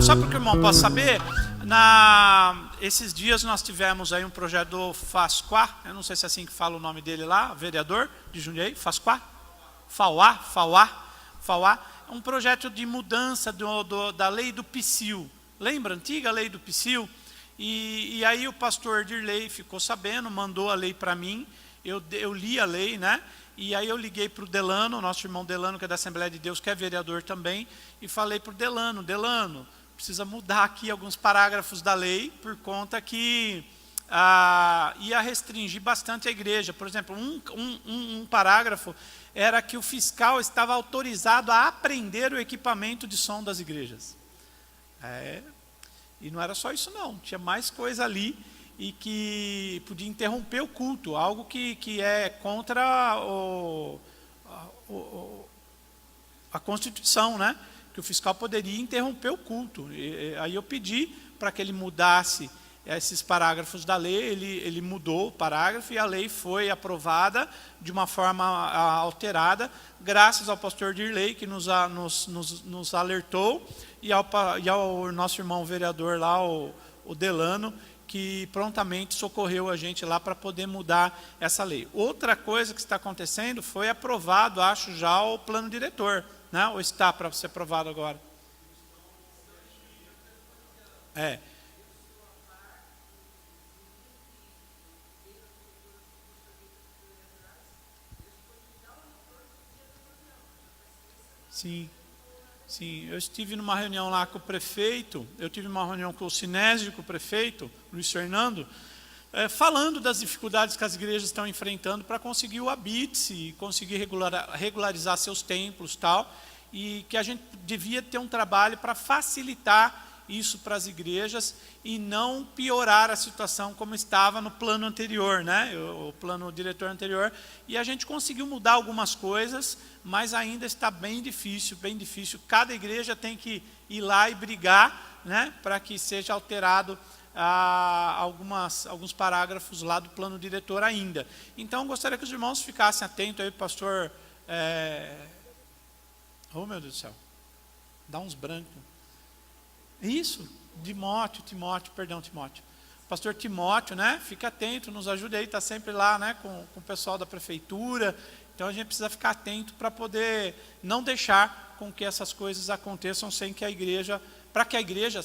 Só para que o irmão possa saber, esses dias nós tivemos aí um projeto do Fasquá, eu não sei se é assim que fala o nome dele lá, vereador de Jundiaí, Fasquá? Fauá, um projeto de mudança da lei do PSIL. Lembra a antiga lei do PSIL? E aí o pastor Dirley ficou sabendo, mandou a lei para mim, eu li a lei, né? E aí eu liguei para o Delano, nosso irmão Delano, que é da Assembleia de Deus, que é vereador também, e falei para o Delano, precisa mudar aqui alguns parágrafos da lei, por conta que ia restringir bastante a igreja. Por exemplo, um parágrafo era que o fiscal estava autorizado a apreender o equipamento de som das igrejas. E não era só isso não, tinha mais coisa ali, e que podia interromper o culto, algo que é contra a Constituição, né? Que o fiscal poderia interromper o culto. Aí eu pedi para que ele mudasse esses parágrafos da lei, ele mudou o parágrafo e a lei foi aprovada de uma forma alterada, graças ao pastor Dirley, que nos alertou, e ao nosso irmão vereador lá, o Delano, que prontamente socorreu a gente lá para poder mudar essa lei. Outra coisa que está acontecendo, foi aprovado, acho já, o plano diretor, né? Ou está para ser aprovado agora? Sim, eu estive numa reunião lá com o prefeito, eu tive uma reunião com o Sinésio, com o prefeito, Luiz Fernando, falando das dificuldades que as igrejas estão enfrentando para conseguir o habite, conseguir regularizar seus templos e tal, e que a gente devia ter um trabalho para facilitar isso para as igrejas e não piorar a situação como estava no plano anterior, né? O plano diretor anterior, e a gente conseguiu mudar algumas coisas, mas ainda está bem difícil, cada igreja tem que ir lá e brigar, né? Para que seja alterado alguns parágrafos lá do plano diretor ainda. Então, gostaria que os irmãos ficassem atentos aí, pastor... Oh, meu Deus do céu, dá uns brancos. Isso, Timóteo. Pastor Timóteo, né? Fica atento, nos ajude aí, está sempre lá, né? Com o pessoal da prefeitura. Então a gente precisa ficar atento para poder não deixar com que essas coisas aconteçam sem que a igreja, para que a igreja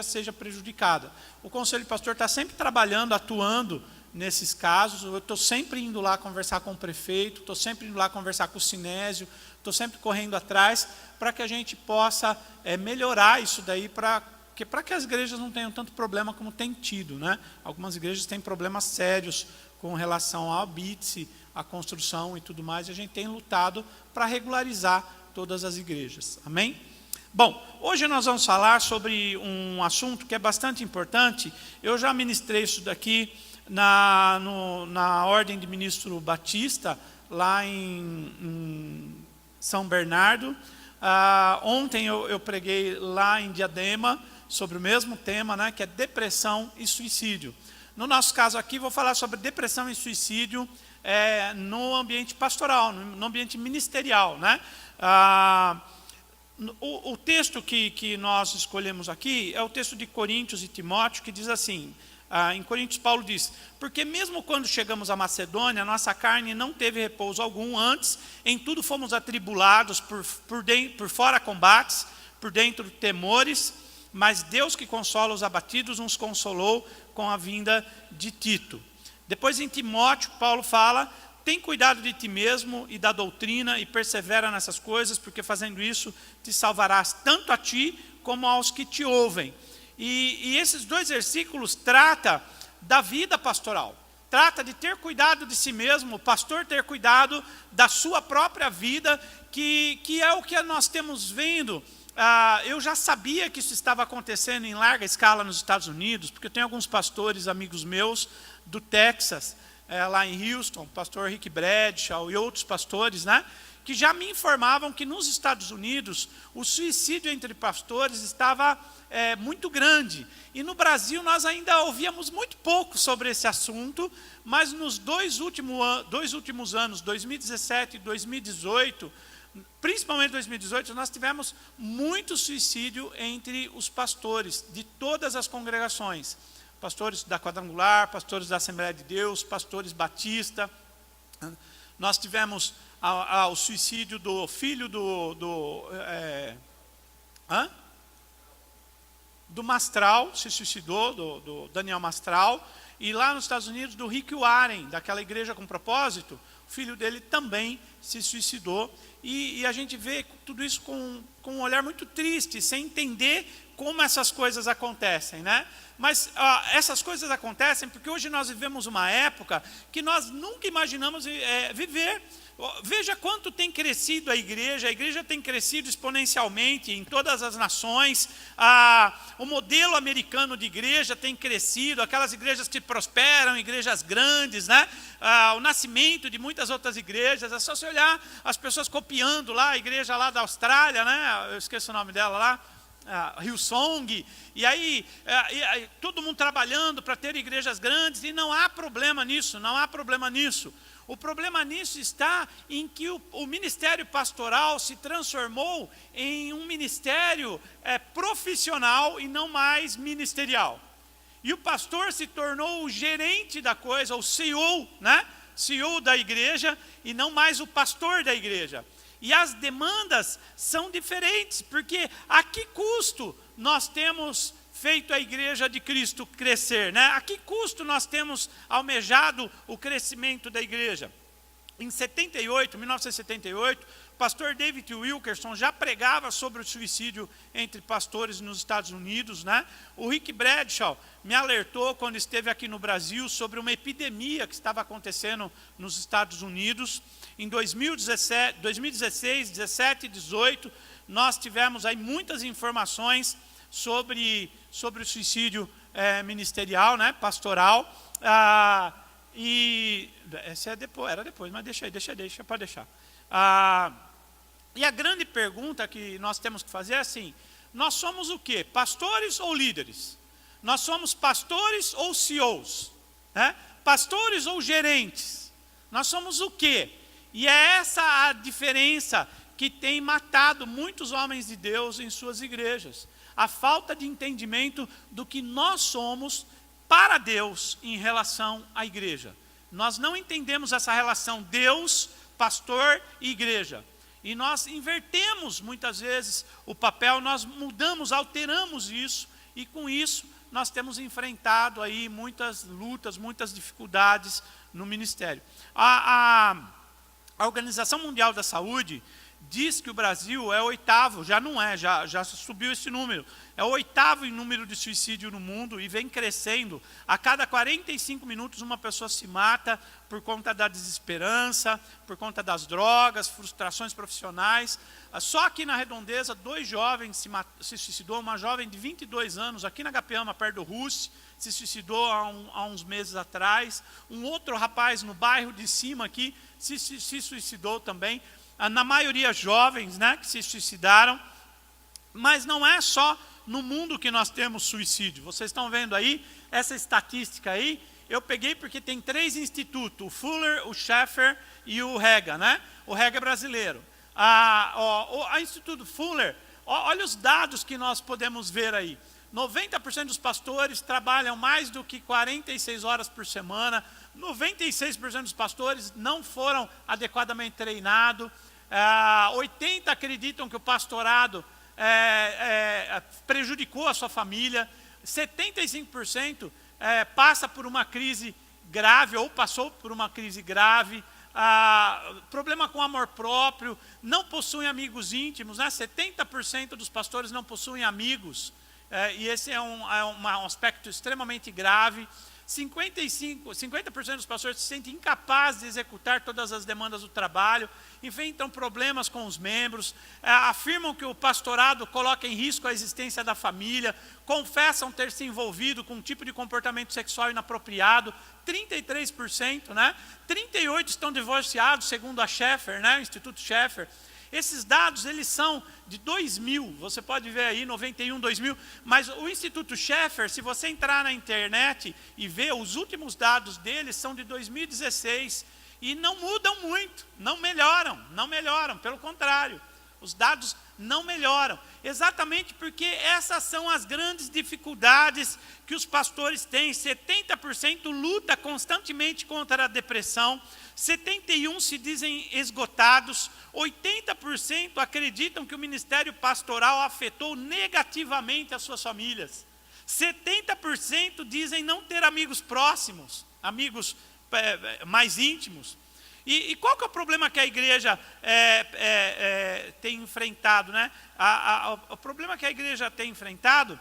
seja prejudicada. O Conselho Pastor está sempre trabalhando, atuando nesses casos. Eu estou sempre indo lá conversar com o prefeito, estou sempre indo lá conversar com o Sinésio, estou sempre correndo atrás para que a gente possa melhorar isso daí, para que as igrejas não tenham tanto problema como tem tido, né? Algumas igrejas têm problemas sérios com relação ao habite, à construção e tudo mais, e a gente tem lutado para regularizar todas as igrejas. Amém? Bom, hoje nós vamos falar sobre um assunto que é bastante importante. Eu já ministrei isso daqui na Ordem de Ministro Batista, lá em São Bernardo. Ontem eu preguei lá em Diadema sobre o mesmo tema, né, que é depressão e suicídio. No nosso caso aqui, vou falar sobre depressão e suicídio no ambiente pastoral, no ambiente ministerial, né? O texto que nós escolhemos aqui é o texto de Coríntios e Timóteo, que diz assim, em Coríntios Paulo diz: porque mesmo quando chegamos à Macedônia, nossa carne não teve repouso algum, antes em tudo fomos atribulados, por fora combates, por dentro temores, mas Deus que consola os abatidos nos consolou com a vinda de Tito. Depois em Timóteo, Paulo fala: tem cuidado de ti mesmo e da doutrina e persevera nessas coisas, porque fazendo isso te salvarás tanto a ti como aos que te ouvem. E esses dois versículos tratam da vida pastoral. Trata de ter cuidado de si mesmo, o pastor ter cuidado da sua própria vida, que é o que nós temos vendo. Eu já sabia que isso estava acontecendo em larga escala nos Estados Unidos, porque eu tenho alguns pastores, amigos meus, do Texas, lá em Houston, o pastor Rick Bradshaw e outros pastores, né, que já me informavam que nos Estados Unidos o suicídio entre pastores estava muito grande. E no Brasil nós ainda ouvíamos muito pouco sobre esse assunto, mas nos dois últimos anos, 2017 e 2018, principalmente em 2018, nós tivemos muito suicídio entre os pastores de todas as congregações. Pastores da Quadrangular, pastores da Assembleia de Deus, pastores batista. Nós tivemos o suicídio do filho do Mastral, se suicidou, do Daniel Mastral. E lá nos Estados Unidos, do Rick Warren, daquela igreja com propósito, o filho dele também se suicidou. E a gente vê tudo isso com um olhar muito triste, sem entender como essas coisas acontecem, né? Mas essas coisas acontecem porque hoje nós vivemos uma época que nós nunca imaginamos viver. Veja quanto tem crescido a igreja tem crescido exponencialmente em todas as nações. O modelo americano de igreja tem crescido, aquelas igrejas que prosperam, igrejas grandes, né? O nascimento de muitas outras igrejas, é só você olhar as pessoas copiando lá, a igreja lá da Austrália, né? Eu esqueço o nome dela lá. Hillsong, e aí todo mundo trabalhando para ter igrejas grandes, e não há problema nisso, não há problema nisso. O problema nisso está em que o ministério pastoral se transformou em um ministério profissional e não mais ministerial. E o pastor se tornou o gerente da coisa, o CEO, né? CEO da igreja, e não mais o pastor da igreja. E as demandas são diferentes, porque a que custo nós temos feito a igreja de Cristo crescer, né? A que custo nós temos almejado o crescimento da igreja? Em 1978, o pastor David Wilkerson já pregava sobre o suicídio entre pastores nos Estados Unidos, né? O Rick Bradshaw me alertou quando esteve aqui no Brasil sobre uma epidemia que estava acontecendo nos Estados Unidos. Em 2016, 17 e 18, nós tivemos aí muitas informações sobre o suicídio ministerial, né, pastoral. E essa era depois, mas pode deixar. E a grande pergunta que nós temos que fazer é assim: nós somos o quê? Pastores ou líderes? Nós somos pastores ou CEOs? Né? Pastores ou gerentes? Nós somos o quê? E é essa a diferença que tem matado muitos homens de Deus em suas igrejas. A falta de entendimento do que nós somos para Deus em relação à igreja. Nós não entendemos essa relação Deus, pastor e igreja. E nós invertemos muitas vezes o papel, nós mudamos, alteramos isso, e com isso nós temos enfrentado aí muitas lutas, muitas dificuldades no ministério. A Organização Mundial da Saúde diz que o Brasil é o oitavo, já não é, já subiu esse número, é o oitavo em número de suicídio no mundo e vem crescendo. A cada 45 minutos uma pessoa se mata por conta da desesperança, por conta das drogas, frustrações profissionais. Só aqui na Redondeza, 2 jovens se suicidou, uma jovem de 22 anos, aqui na Gapeama, perto do Russe, se suicidou há uns meses atrás. Um outro rapaz no bairro de cima aqui se suicidou também. Na maioria jovens, né, que se suicidaram. Mas não é só no mundo que nós temos suicídio. Vocês estão vendo aí, essa estatística aí, eu peguei porque tem 3 institutos, o Fuller, o Schaeffer e o Rega, né? O Rega é brasileiro. A Instituto Fuller, olha os dados que nós podemos ver aí. 90% dos pastores trabalham mais do que 46 horas por semana. 96% dos pastores não foram adequadamente treinados. 80% acreditam que o pastorado prejudicou a sua família. 75% passa por uma crise grave ou passou por uma crise grave. Problema com amor próprio, não possuem amigos íntimos, né? 70% dos pastores não possuem amigos. E esse é um aspecto extremamente grave. 50% dos pastores se sentem incapazes de executar todas as demandas do trabalho, enfrentam problemas com os membros, afirmam que o pastorado coloca em risco a existência da família, confessam ter se envolvido com um tipo de comportamento sexual inapropriado, 33%, né? 38% estão divorciados, segundo a Schaeffer, né? O Instituto Schaeffer. Esses dados, eles são de 2000, você pode ver aí, 91, 2000, mas o Instituto Schaeffer, se você entrar na internet e ver, os últimos dados deles são de 2016, e não mudam muito, não melhoram, pelo contrário, os dados não melhoram, exatamente porque essas são as grandes dificuldades que os pastores têm. 70% luta constantemente contra a depressão, 71% se dizem esgotados, 80% acreditam que o ministério pastoral afetou negativamente as suas famílias, 70% dizem não ter amigos próximos, amigos mais íntimos. E qual que é o problema que a igreja tem enfrentado, né? O problema que a igreja tem enfrentado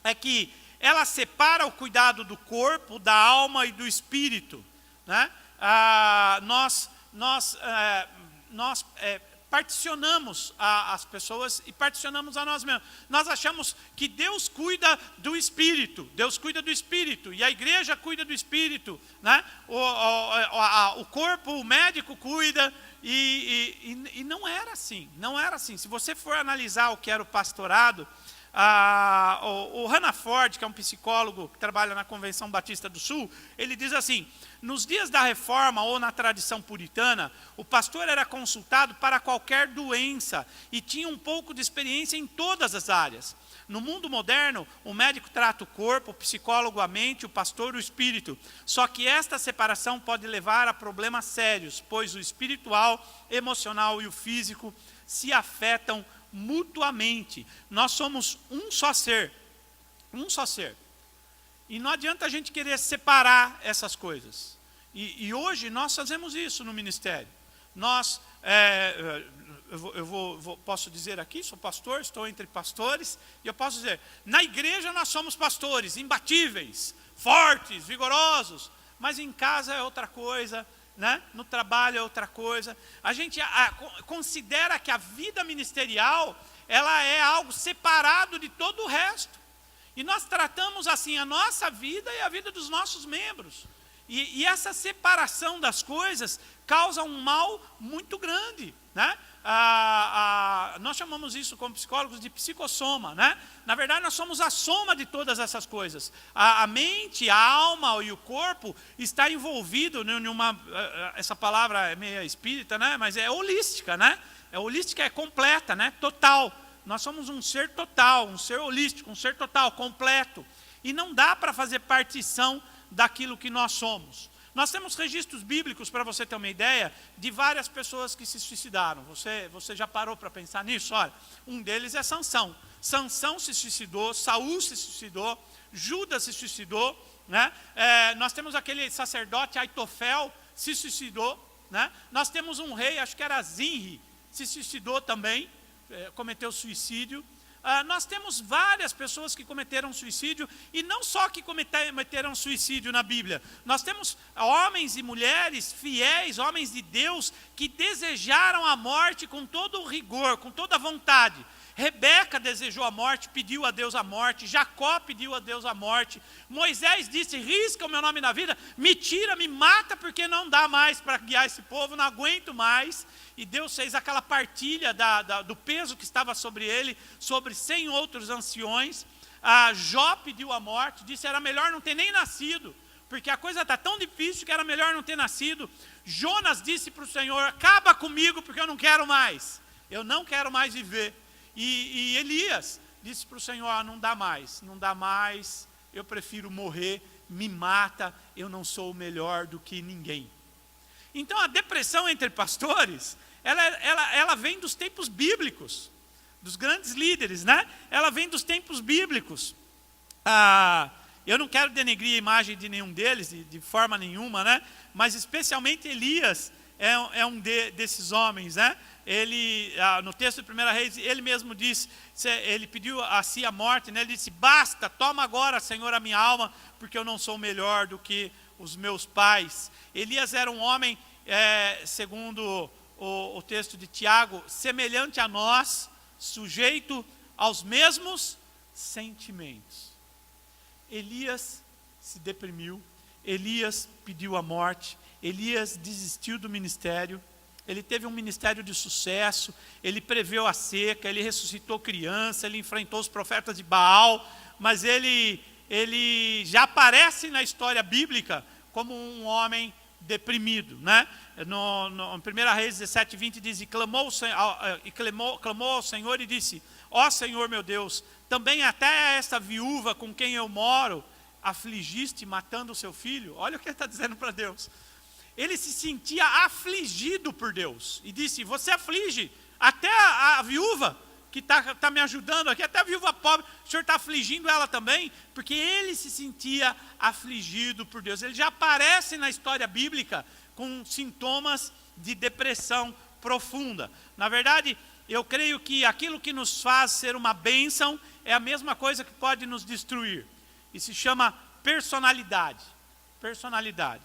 é que ela separa o cuidado do corpo, da alma e do espírito, né? Nós particionamos as pessoas e particionamos a nós mesmos. Nós achamos que Deus cuida do espírito, e a igreja cuida do espírito, né? O corpo, o médico cuida, e não era assim, Se você for analisar o que era o pastorado, o Hannaford, que é um psicólogo que trabalha na Convenção Batista do Sul, ele diz assim: nos dias da reforma ou na tradição puritana, o pastor era consultado para qualquer doença e tinha um pouco de experiência em todas as áreas. No mundo moderno, o médico trata o corpo, o psicólogo a mente, o pastor o espírito. Só que esta separação pode levar a problemas sérios, pois o espiritual, emocional e o físico se afetam mutuamente. Nós somos um só ser. E não adianta a gente querer separar essas coisas. E hoje nós fazemos isso no ministério. Nós, posso dizer aqui, sou pastor, estou entre pastores, e eu posso dizer, na igreja nós somos pastores, imbatíveis, fortes, vigorosos, mas em casa é outra coisa, né? No trabalho é outra coisa. A gente considera que a vida ministerial, ela é algo separado de todo o resto. E nós tratamos assim a nossa vida e a vida dos nossos membros. E essa separação das coisas causa um mal muito grande, né? Nós chamamos isso como psicólogos de psicossoma, né? Na verdade, nós somos a soma de todas essas coisas. A mente, a alma e o corpo está envolvido numa... Essa palavra é meio espírita, né? Mas é holística, né? Holística é completa, né? Total. Nós somos um ser total, um ser holístico, um ser total, completo. E não dá para fazer partição daquilo que nós somos. Nós temos registros bíblicos, para você ter uma ideia, de várias pessoas que se suicidaram. Você já parou para pensar nisso? Olha, um deles é Sansão. Sansão se suicidou, Saul se suicidou, Judas se suicidou, né? Nós temos aquele sacerdote Aitofel, se suicidou, né? Nós temos um rei, acho que era Zinri, se suicidou também, cometeu suicídio. Nós temos várias pessoas que cometeram suicídio, e não só que cometeram suicídio na Bíblia. Nós temos homens e mulheres fiéis, homens de Deus, que desejaram a morte com todo o rigor, com toda a vontade. Rebeca desejou a morte, pediu a Deus a morte. Jacó pediu a Deus a morte. Moisés disse: risca o meu nome na vida, me tira, me mata, porque não dá mais para guiar esse povo, não aguento mais. E Deus fez aquela partilha do peso que estava sobre ele, sobre 100 outros anciões. Jó pediu a morte, disse: era melhor não ter nem nascido, porque a coisa está tão difícil que era melhor não ter nascido. Jonas disse para o Senhor: acaba comigo, porque eu não quero mais viver. E Elias disse para o Senhor: não dá mais, eu prefiro morrer, me mata, eu não sou melhor do que ninguém. Então a depressão entre pastores, ela vem dos tempos bíblicos, dos grandes líderes, né? Ela vem dos tempos bíblicos. Eu não quero denegrir a imagem de nenhum deles, de forma nenhuma, né? Mas especialmente Elias é um desses homens, né? Ele, no texto de 1 Reis, ele mesmo disse, ele pediu a si a morte, né? Ele disse: basta, toma agora, Senhor, a minha alma, porque eu não sou melhor do que os meus pais. Elias era um homem, segundo o texto de Tiago, semelhante a nós, sujeito aos mesmos sentimentos. Elias se deprimiu, Elias pediu a morte, Elias desistiu do ministério. Ele teve um ministério de sucesso, ele preveu a seca, ele ressuscitou criança, ele enfrentou os profetas de Baal, mas ele já aparece na história bíblica como um homem deprimido, né? Em 1 Reis 17:20 diz, clamou ao Senhor e disse, ó Senhor meu Deus, também até esta viúva com quem eu moro, afligiste matando o seu filho. Olha o que ele está dizendo para Deus. Ele se sentia afligido por Deus, e disse, você aflige até a viúva, que está me ajudando aqui, até a viúva pobre, o Senhor está afligindo ela também, porque ele se sentia afligido por Deus. Ele já aparece na história bíblica com sintomas de depressão profunda. Na verdade, eu creio que aquilo que nos faz ser uma bênção é a mesma coisa que pode nos destruir. E se chama personalidade. Personalidade.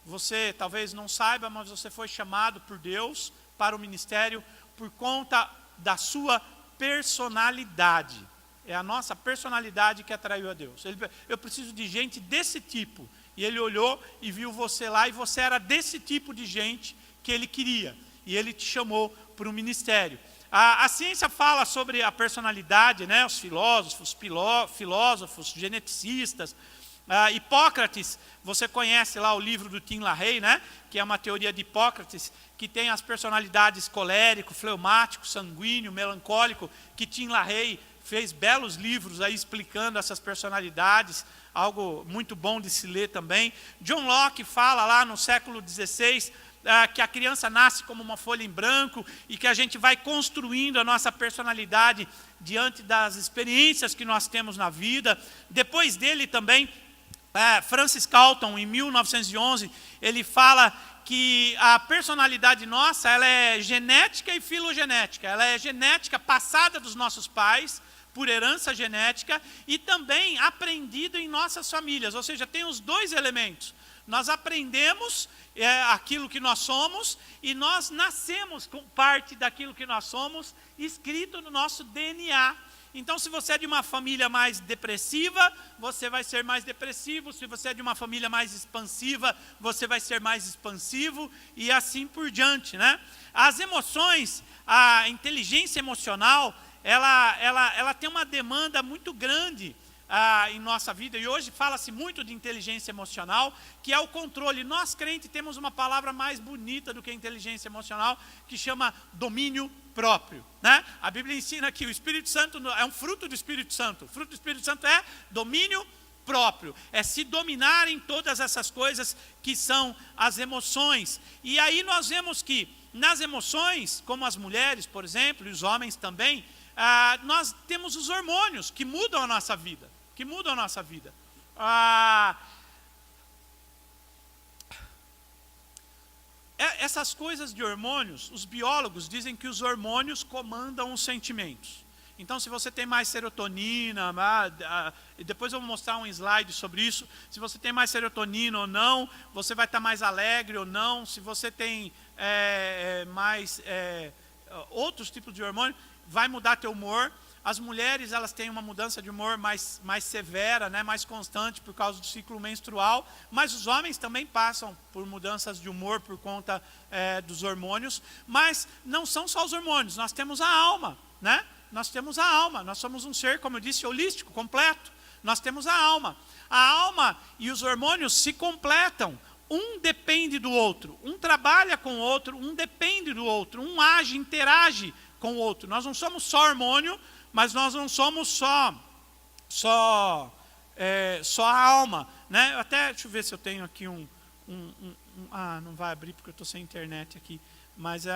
Você talvez não saiba, mas você foi chamado por Deus para o ministério por conta da sua personalidade. É a nossa personalidade que atraiu a Deus. Eu preciso de gente desse tipo. E ele olhou e viu você lá, e você era desse tipo de gente que ele queria. E ele te chamou para o ministério. A ciência fala sobre a personalidade, né? Os filósofos, geneticistas. Hipócrates, você conhece lá o livro do Tim LaHaye, né? Que é uma teoria de Hipócrates, que tem as personalidades colérico, fleumático, sanguíneo, melancólico, que Tim LaHaye fez belos livros aí explicando essas personalidades, algo muito bom de se ler também. John Locke fala lá no século XVI, que a criança nasce como uma folha em branco e que a gente vai construindo a nossa personalidade diante das experiências que nós temos na vida. Depois dele também, Francis Galton, em 1911, ele fala que a personalidade nossa, ela é genética e filogenética. Ela é genética passada dos nossos pais, por herança genética, e também aprendida em nossas famílias. Ou seja, tem os dois elementos. Nós aprendemos aquilo que nós somos, e nós nascemos com parte daquilo que nós somos, escrito no nosso DNA. Então, se você é de uma família mais depressiva, você vai ser mais depressivo. Se você é de uma família mais expansiva, você vai ser mais expansivo, e assim por diante, né? As emoções, a inteligência emocional, ela tem uma demanda muito grande em nossa vida, e hoje fala-se muito de inteligência emocional, que é o controle. Nós, crentes, temos uma palavra mais bonita do que inteligência emocional, que chama domínio próprio, né? A Bíblia ensina que o Espírito Santo é um fruto do Espírito Santo. O fruto do Espírito Santo é domínio próprio, é se dominar em todas essas coisas que são as emoções. E aí nós vemos que nas emoções, como as mulheres, por exemplo, e os homens também, nós temos os hormônios que mudam a nossa vida. Essas coisas de hormônios, os biólogos dizem que os hormônios comandam os sentimentos. Então, se você tem mais serotonina, depois eu vou mostrar um slide sobre isso, se você tem mais serotonina ou não, você vai estar mais alegre ou não, se você tem mais outros tipos de hormônio, vai mudar teu humor. As mulheres, elas têm uma mudança de humor mais severa, né, mais constante por causa do ciclo menstrual, mas os homens também passam por mudanças de humor por conta dos hormônios, mas não são só os hormônios, nós temos a alma, né? Nós temos a alma, nós somos um ser, como eu disse, holístico, completo. Nós temos a alma. A alma e os hormônios se completam. Um depende do outro, um trabalha com o outro, um depende do outro, um age, interage com o outro. Nós não somos só hormônio, mas nós não somos só a alma, né? Deixa eu ver se eu tenho aqui não vai abrir porque eu estou sem internet aqui, mas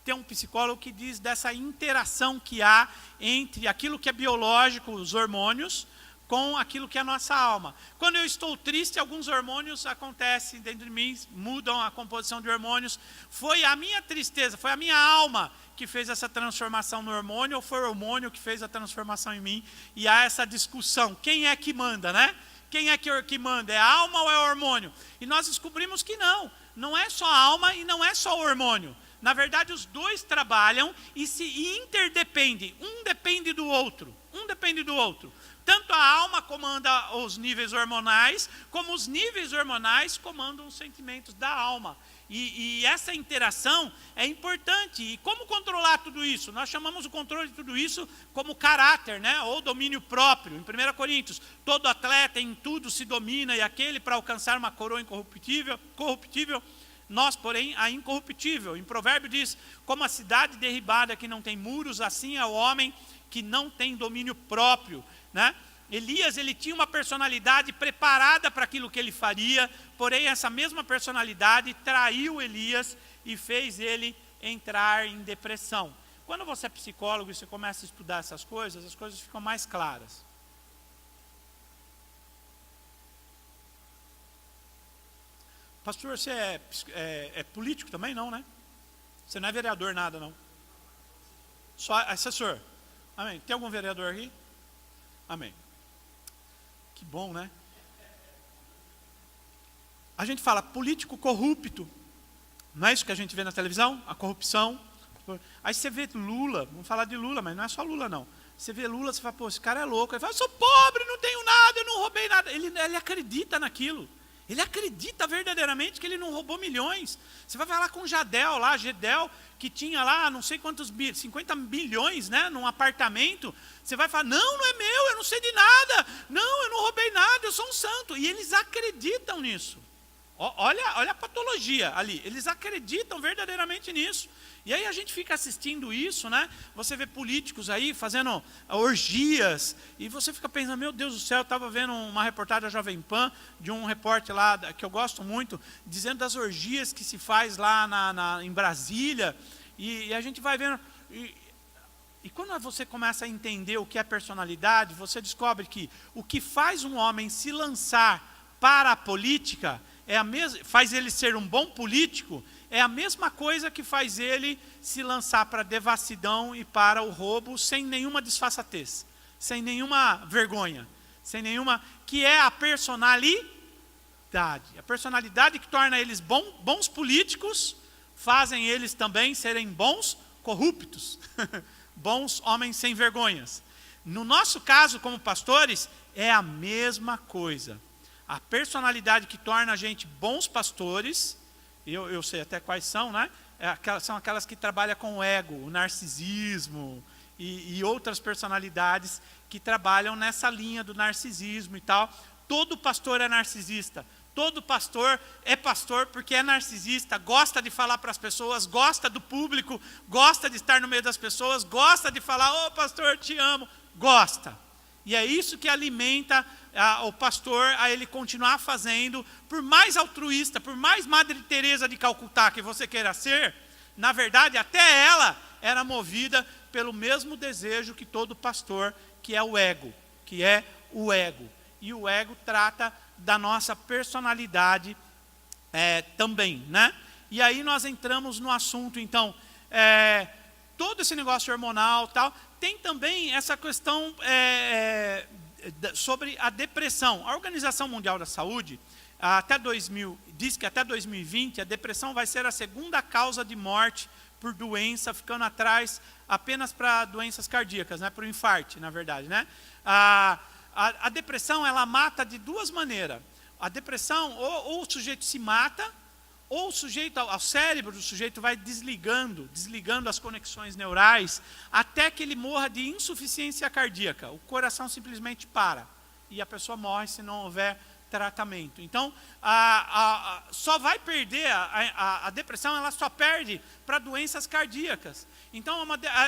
tem um psicólogo que diz dessa interação que há entre aquilo que é biológico, os hormônios, com aquilo que é a nossa alma. Quando eu estou triste, alguns hormônios acontecem dentro de mim, mudam a composição de hormônios. Foi a minha tristeza, foi a minha alma que fez essa transformação no hormônio, ou foi o hormônio que fez a transformação em mim? E há essa discussão, quem é que manda, né? Quem é que manda, é a alma ou é o hormônio? E nós descobrimos que não é só a alma e não é só o hormônio. Na verdade, os dois trabalham e se interdependem, um depende do outro. Tanto a alma comanda os níveis hormonais, como os níveis hormonais comandam os sentimentos da alma. E essa interação é importante. E como controlar tudo isso? Nós chamamos o controle de tudo isso como caráter, né? Ou domínio próprio. Em 1 Coríntios, todo atleta em tudo se domina, e aquele para alcançar uma coroa corruptível, nós, porém, a incorruptível. Em Provérbio diz, como a cidade derribada que não tem muros, assim é o homem que não tem domínio próprio, né? Elias, ele tinha uma personalidade preparada para aquilo que ele faria, porém essa mesma personalidade traiu Elias e fez ele entrar em depressão. Quando você é psicólogo e você começa a estudar essas coisas, as coisas ficam mais claras. Pastor, você é político também? Não, né? Você não é vereador, nada, não? Só assessor. Amém. Tem algum vereador aqui? Amém. Que bom, né? A gente fala político corrupto. Não é isso que a gente vê na televisão? A corrupção. Aí você vê Lula, vamos falar de Lula, mas não é só Lula, não. Você vê Lula, você fala, pô, esse cara é louco. Ele fala, eu sou pobre, não tenho nada, eu não roubei nada. Ele acredita naquilo. Ele acredita verdadeiramente que ele não roubou milhões. Você vai falar com Jadel lá, Gedel, que tinha lá não sei quantos, 50 bilhões, né, num apartamento. Você vai falar, não é meu, eu não sei de nada. Não, eu não roubei nada, eu sou um santo. E eles acreditam nisso. Olha a patologia ali. Eles acreditam verdadeiramente nisso. E aí a gente fica assistindo isso, né? Você vê políticos aí fazendo orgias, e você fica pensando, meu Deus do céu, eu estava vendo uma reportagem da Jovem Pan, de um repórter lá, que eu gosto muito, dizendo das orgias que se faz lá em Brasília, e a gente vai vendo... E quando você começa a entender o que é personalidade, você descobre que o que faz um homem se lançar para a política, faz ele ser um bom político, é a mesma coisa que faz ele se lançar para a devassidão e para o roubo sem nenhuma disfarçatez, sem nenhuma vergonha, sem nenhuma... que é a personalidade. A personalidade que torna eles bons políticos, fazem eles também serem bons corruptos, bons homens sem vergonhas. No nosso caso, como pastores, é a mesma coisa. A personalidade que torna a gente bons pastores... Eu sei até quais são, né? São aquelas que trabalham com o ego, o narcisismo e outras personalidades que trabalham nessa linha do narcisismo e tal. Todo pastor é narcisista. Todo pastor é pastor porque é narcisista, gosta de falar para as pessoas, gosta do público, gosta de estar no meio das pessoas, gosta de falar, ô pastor, te amo, gosta. E é isso que alimenta o pastor a ele continuar fazendo, por mais altruísta, por mais Madre Teresa de Calcutá que você queira ser, na verdade até ela era movida pelo mesmo desejo que todo pastor, que é o ego, E o ego trata da nossa personalidade também, né? E aí nós entramos no assunto, então, todo esse negócio hormonal tal, tem também essa questão sobre a depressão. A Organização Mundial da Saúde diz que até 2020 a depressão vai ser a segunda causa de morte por doença, ficando atrás apenas para doenças cardíacas, né, para o infarto, na verdade, né? A depressão, ela mata de duas maneiras. A depressão, ou o sujeito se mata, ou o sujeito, ao cérebro do sujeito vai desligando as conexões neurais, até que ele morra de insuficiência cardíaca. O coração simplesmente para, e a pessoa morre se não houver tratamento. Então, só vai perder, a depressão, ela só perde para doenças cardíacas. Então,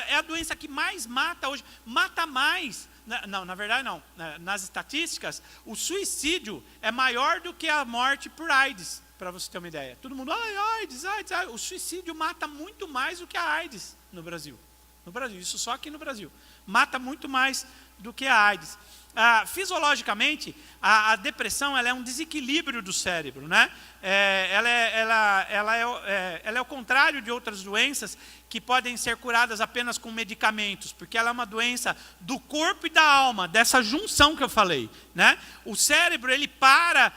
é a doença que mais mata hoje, mata mais. Não, na verdade não. Nas estatísticas, o suicídio é maior do que a morte por AIDS. Para você ter uma ideia. Todo mundo, AIDS. O suicídio mata muito mais do que a AIDS no Brasil. Isso só aqui no Brasil. Mata muito mais do que a AIDS. Fisiologicamente, a depressão, ela é um desequilíbrio do cérebro, né? Ela é o contrário de outras doenças que podem ser curadas apenas com medicamentos, porque ela é uma doença do corpo e da alma, dessa junção que eu falei, né? O cérebro, ele para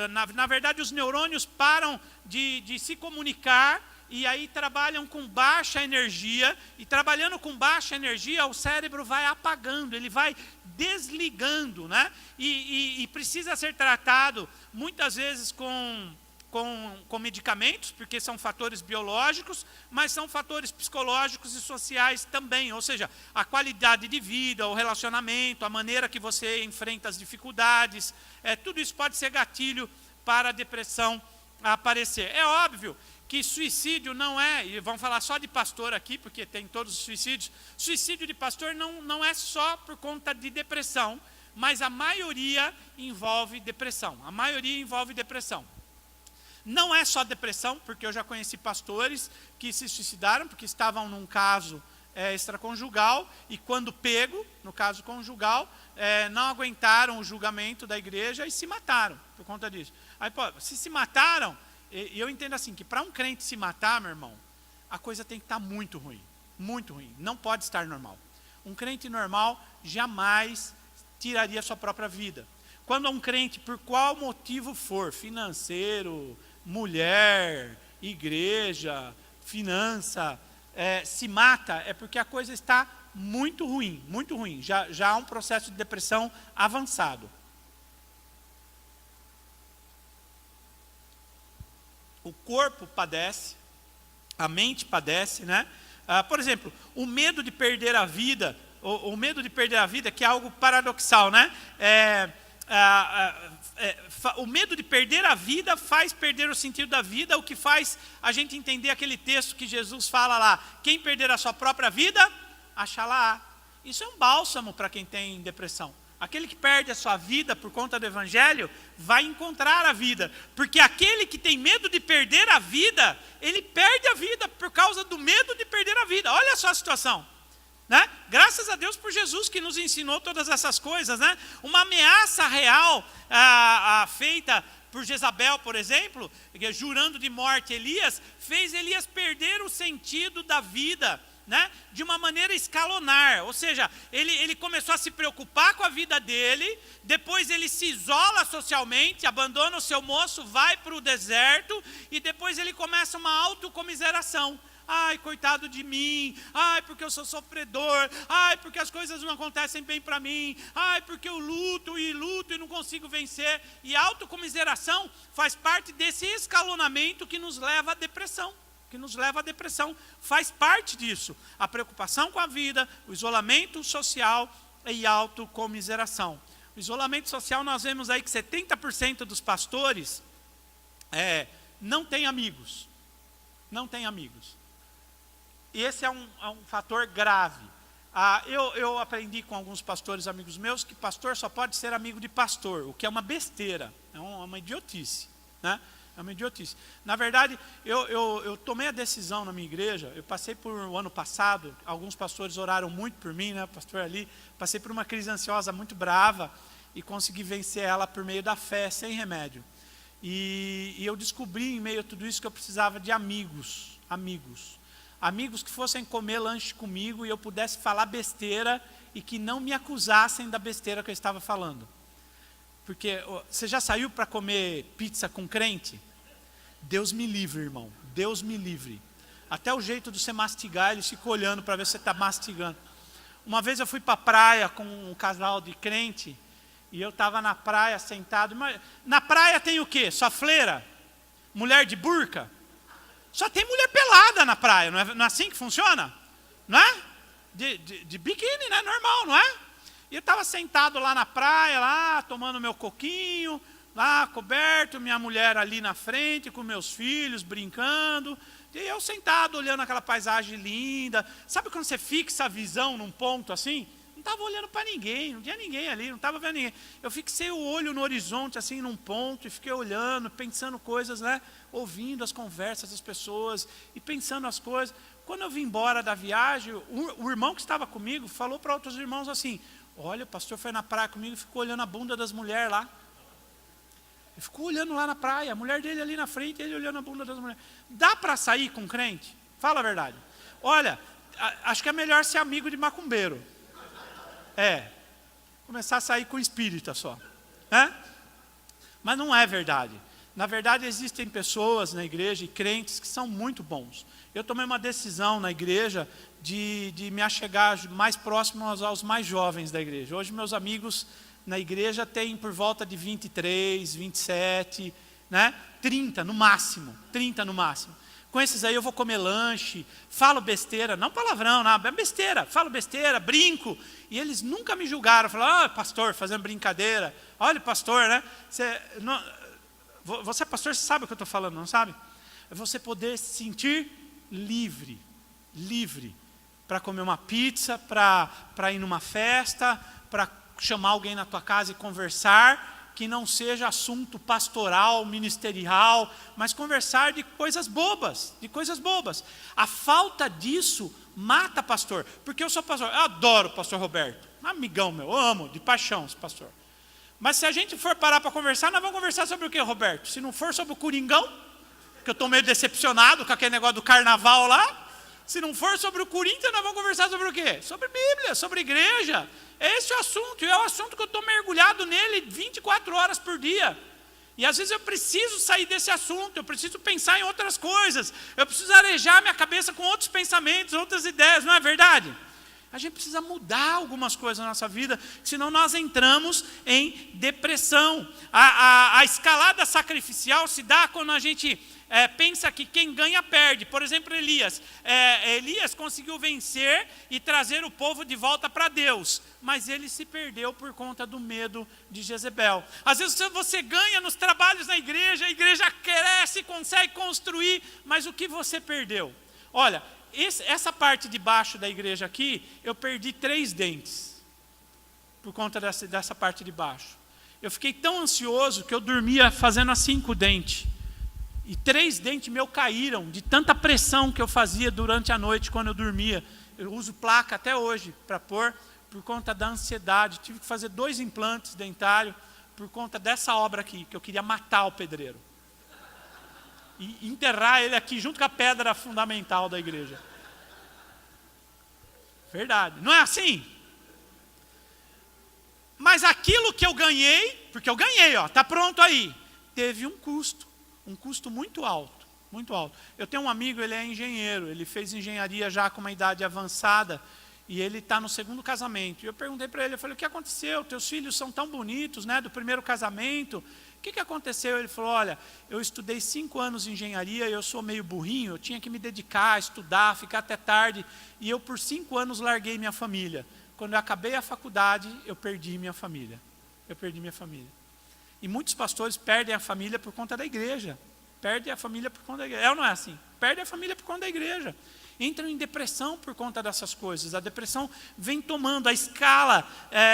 na verdade, os neurônios param de se comunicar e aí trabalham com baixa energia, e trabalhando com baixa energia, o cérebro vai apagando, ele vai desligando, né? E precisa ser tratado muitas vezes com medicamentos, porque são fatores biológicos, mas são fatores psicológicos e sociais também, ou seja, a qualidade de vida, o relacionamento, a maneira que você enfrenta as dificuldades, tudo isso pode ser gatilho para a depressão aparecer. É óbvio que suicídio não é, e vamos falar só de pastor aqui, porque tem todos os suicídio de pastor não é só por conta de depressão, mas a maioria envolve depressão, Não é só depressão, porque eu já conheci pastores que se suicidaram porque estavam num caso extraconjugal e quando pego, no caso conjugal, não aguentaram o julgamento da igreja e se mataram por conta disso. Aí, se mataram, e eu entendo assim, que para um crente se matar, meu irmão, a coisa tem que estar muito ruim, não pode estar normal. Um crente normal jamais tiraria sua própria vida. Quando um crente, por qual motivo for, financeiro, mulher, igreja, finança, se mata, é porque a coisa está muito ruim, já há um processo de depressão avançado. O corpo padece, a mente padece, né? Por exemplo, o medo de perder a vida, o medo de perder a vida, que é algo paradoxal, né? O medo de perder a vida faz perder o sentido da vida, o que faz a gente entender aquele texto que Jesus fala lá, quem perder a sua própria vida, achá-la-á. Isso é um bálsamo para quem tem depressão. Aquele que perde a sua vida por conta do evangelho, vai encontrar a vida. Porque aquele que tem medo de perder a vida, ele perde a vida por causa do medo de perder a vida. Olha só a situação. Né? Graças a Deus por Jesus que nos ensinou todas essas coisas, né? Uma ameaça real feita por Jezabel, por exemplo, jurando de morte Elias, fez Elias perder o sentido da vida, né? De uma maneira escalonar, ou seja, ele começou a se preocupar com a vida dele, depois ele se isola socialmente, abandona o seu moço, vai para o deserto, e depois ele começa uma autocomiseração. Ai, coitado de mim, ai, porque eu sou sofredor, ai, porque as coisas não acontecem bem para mim, ai, porque eu luto e não consigo vencer. E a autocomiseração faz parte desse escalonamento que nos leva à depressão. Faz parte disso. A preocupação com a vida, o isolamento social e a autocomiseração. O isolamento social, nós vemos aí que 70% dos pastores não têm amigos. E esse é um fator grave. Eu aprendi com alguns pastores amigos meus que pastor só pode ser amigo de pastor, o que é uma besteira, é uma idiotice, né? É uma idiotice. Na verdade, eu tomei a decisão na minha igreja, eu passei por o ano passado, alguns pastores oraram muito por mim, né, pastor ali, passei por uma crise ansiosa muito brava e consegui vencer ela por meio da fé, sem remédio. E eu descobri em meio a tudo isso que eu precisava de amigos que fossem comer lanche comigo e eu pudesse falar besteira e que não me acusassem da besteira que eu estava falando. Porque você já saiu para comer pizza com crente? Deus me livre, irmão, Deus me livre. Até o jeito de você mastigar, eles ficam olhando para ver se você está mastigando. Uma vez eu fui para a praia com um casal de crente e eu estava na praia sentado. Na praia tem o quê? Só freira? Mulher de burca? Só tem mulher pelada na praia, não é assim que funciona? Não é? De biquíni, né? Normal, não é? E eu estava sentado lá na praia, lá, tomando meu coquinho, lá coberto, minha mulher ali na frente, com meus filhos, brincando. E eu sentado, olhando aquela paisagem linda. Sabe quando você fixa a visão num ponto assim? Não estava olhando para ninguém, não tinha ninguém ali, não estava vendo ninguém. Eu fixei o olho no horizonte, assim, num ponto, e fiquei olhando, pensando coisas, né? Ouvindo as conversas das pessoas e pensando as coisas. Quando eu vim embora da viagem, o irmão que estava comigo falou para outros irmãos assim, olha, o pastor foi na praia comigo e ficou olhando a bunda das mulheres lá. Ele ficou olhando lá na praia, a mulher dele ali na frente, ele olhando a bunda das mulheres. Dá para sair com crente? Fala a verdade. Olha, acho que é melhor ser amigo de macumbeiro. Começar a sair com espírita só. Mas não é verdade. Na verdade, existem pessoas na igreja e crentes que são muito bons. Eu tomei uma decisão na igreja de me achegar mais próximo aos mais jovens da igreja. Hoje, meus amigos na igreja têm por volta de 23, 27, né? 30 no máximo, 30 no máximo. Com esses aí eu vou comer lanche, falo besteira, não palavrão, não, é besteira, falo besteira, brinco. E eles nunca me julgaram, falaram, pastor, fazendo brincadeira. Olha, pastor, né? Você é pastor, você sabe o que eu estou falando, não sabe? É você poder se sentir livre para comer uma pizza, para ir numa festa, para chamar alguém na tua casa e conversar, que não seja assunto pastoral, ministerial, mas conversar de coisas bobas, A falta disso mata pastor, porque eu sou pastor, eu adoro o pastor Roberto, amigão meu, eu amo, de paixão esse pastor. Mas se a gente for parar para conversar, nós vamos conversar sobre o que, Roberto? Se não for sobre o Coringão, que eu estou meio decepcionado com aquele negócio do carnaval lá, se não for sobre o Corinthians, nós vamos conversar sobre o quê? Sobre Bíblia, sobre igreja. Esse é o assunto, e é o assunto que eu estou mergulhado nele 24 horas por dia. E às vezes eu preciso sair desse assunto, eu preciso pensar em outras coisas, eu preciso arejar minha cabeça com outros pensamentos, outras ideias, não é verdade? A gente precisa mudar algumas coisas na nossa vida, senão nós entramos em depressão. A escalada sacrificial se dá quando a gente pensa que quem ganha perde. Por exemplo, Elias conseguiu vencer e trazer o povo de volta para Deus, mas ele se perdeu por conta do medo de Jezebel. Às vezes você ganha nos trabalhos na igreja, a igreja cresce, consegue construir, mas o que você perdeu? Olha, essa parte de baixo da igreja aqui, eu perdi 3 dentes, por conta dessa parte de baixo. Eu fiquei tão ansioso que eu dormia fazendo assim com o dente. E 3 dentes meus caíram, de tanta pressão que eu fazia durante a noite quando eu dormia. Eu uso placa até hoje para pôr, por conta da ansiedade. Tive que fazer 2 implantes dentários, por conta dessa obra aqui, que eu queria matar o pedreiro. E enterrar ele aqui junto com a pedra fundamental da igreja. Verdade, não é assim? Mas aquilo que eu ganhei, porque eu ganhei, está pronto aí, teve um custo muito alto, muito alto. Eu tenho um amigo, ele é engenheiro, ele fez engenharia já com uma idade avançada, e ele está no 2º casamento. E eu perguntei para ele, eu falei, o que aconteceu? Teus filhos são tão bonitos, né, do primeiro casamento. O que aconteceu? Ele falou, olha, eu estudei 5 anos de engenharia, eu sou meio burrinho, eu tinha que me dedicar, estudar, ficar até tarde, e eu por 5 anos larguei minha família. Quando eu acabei a faculdade, eu perdi minha família. E muitos pastores perdem a família por conta da igreja. Perdem a família por conta da igreja. É ou não é assim? Perdem a família por conta da igreja. Entram em depressão por conta dessas coisas. A depressão vem tomando, a escala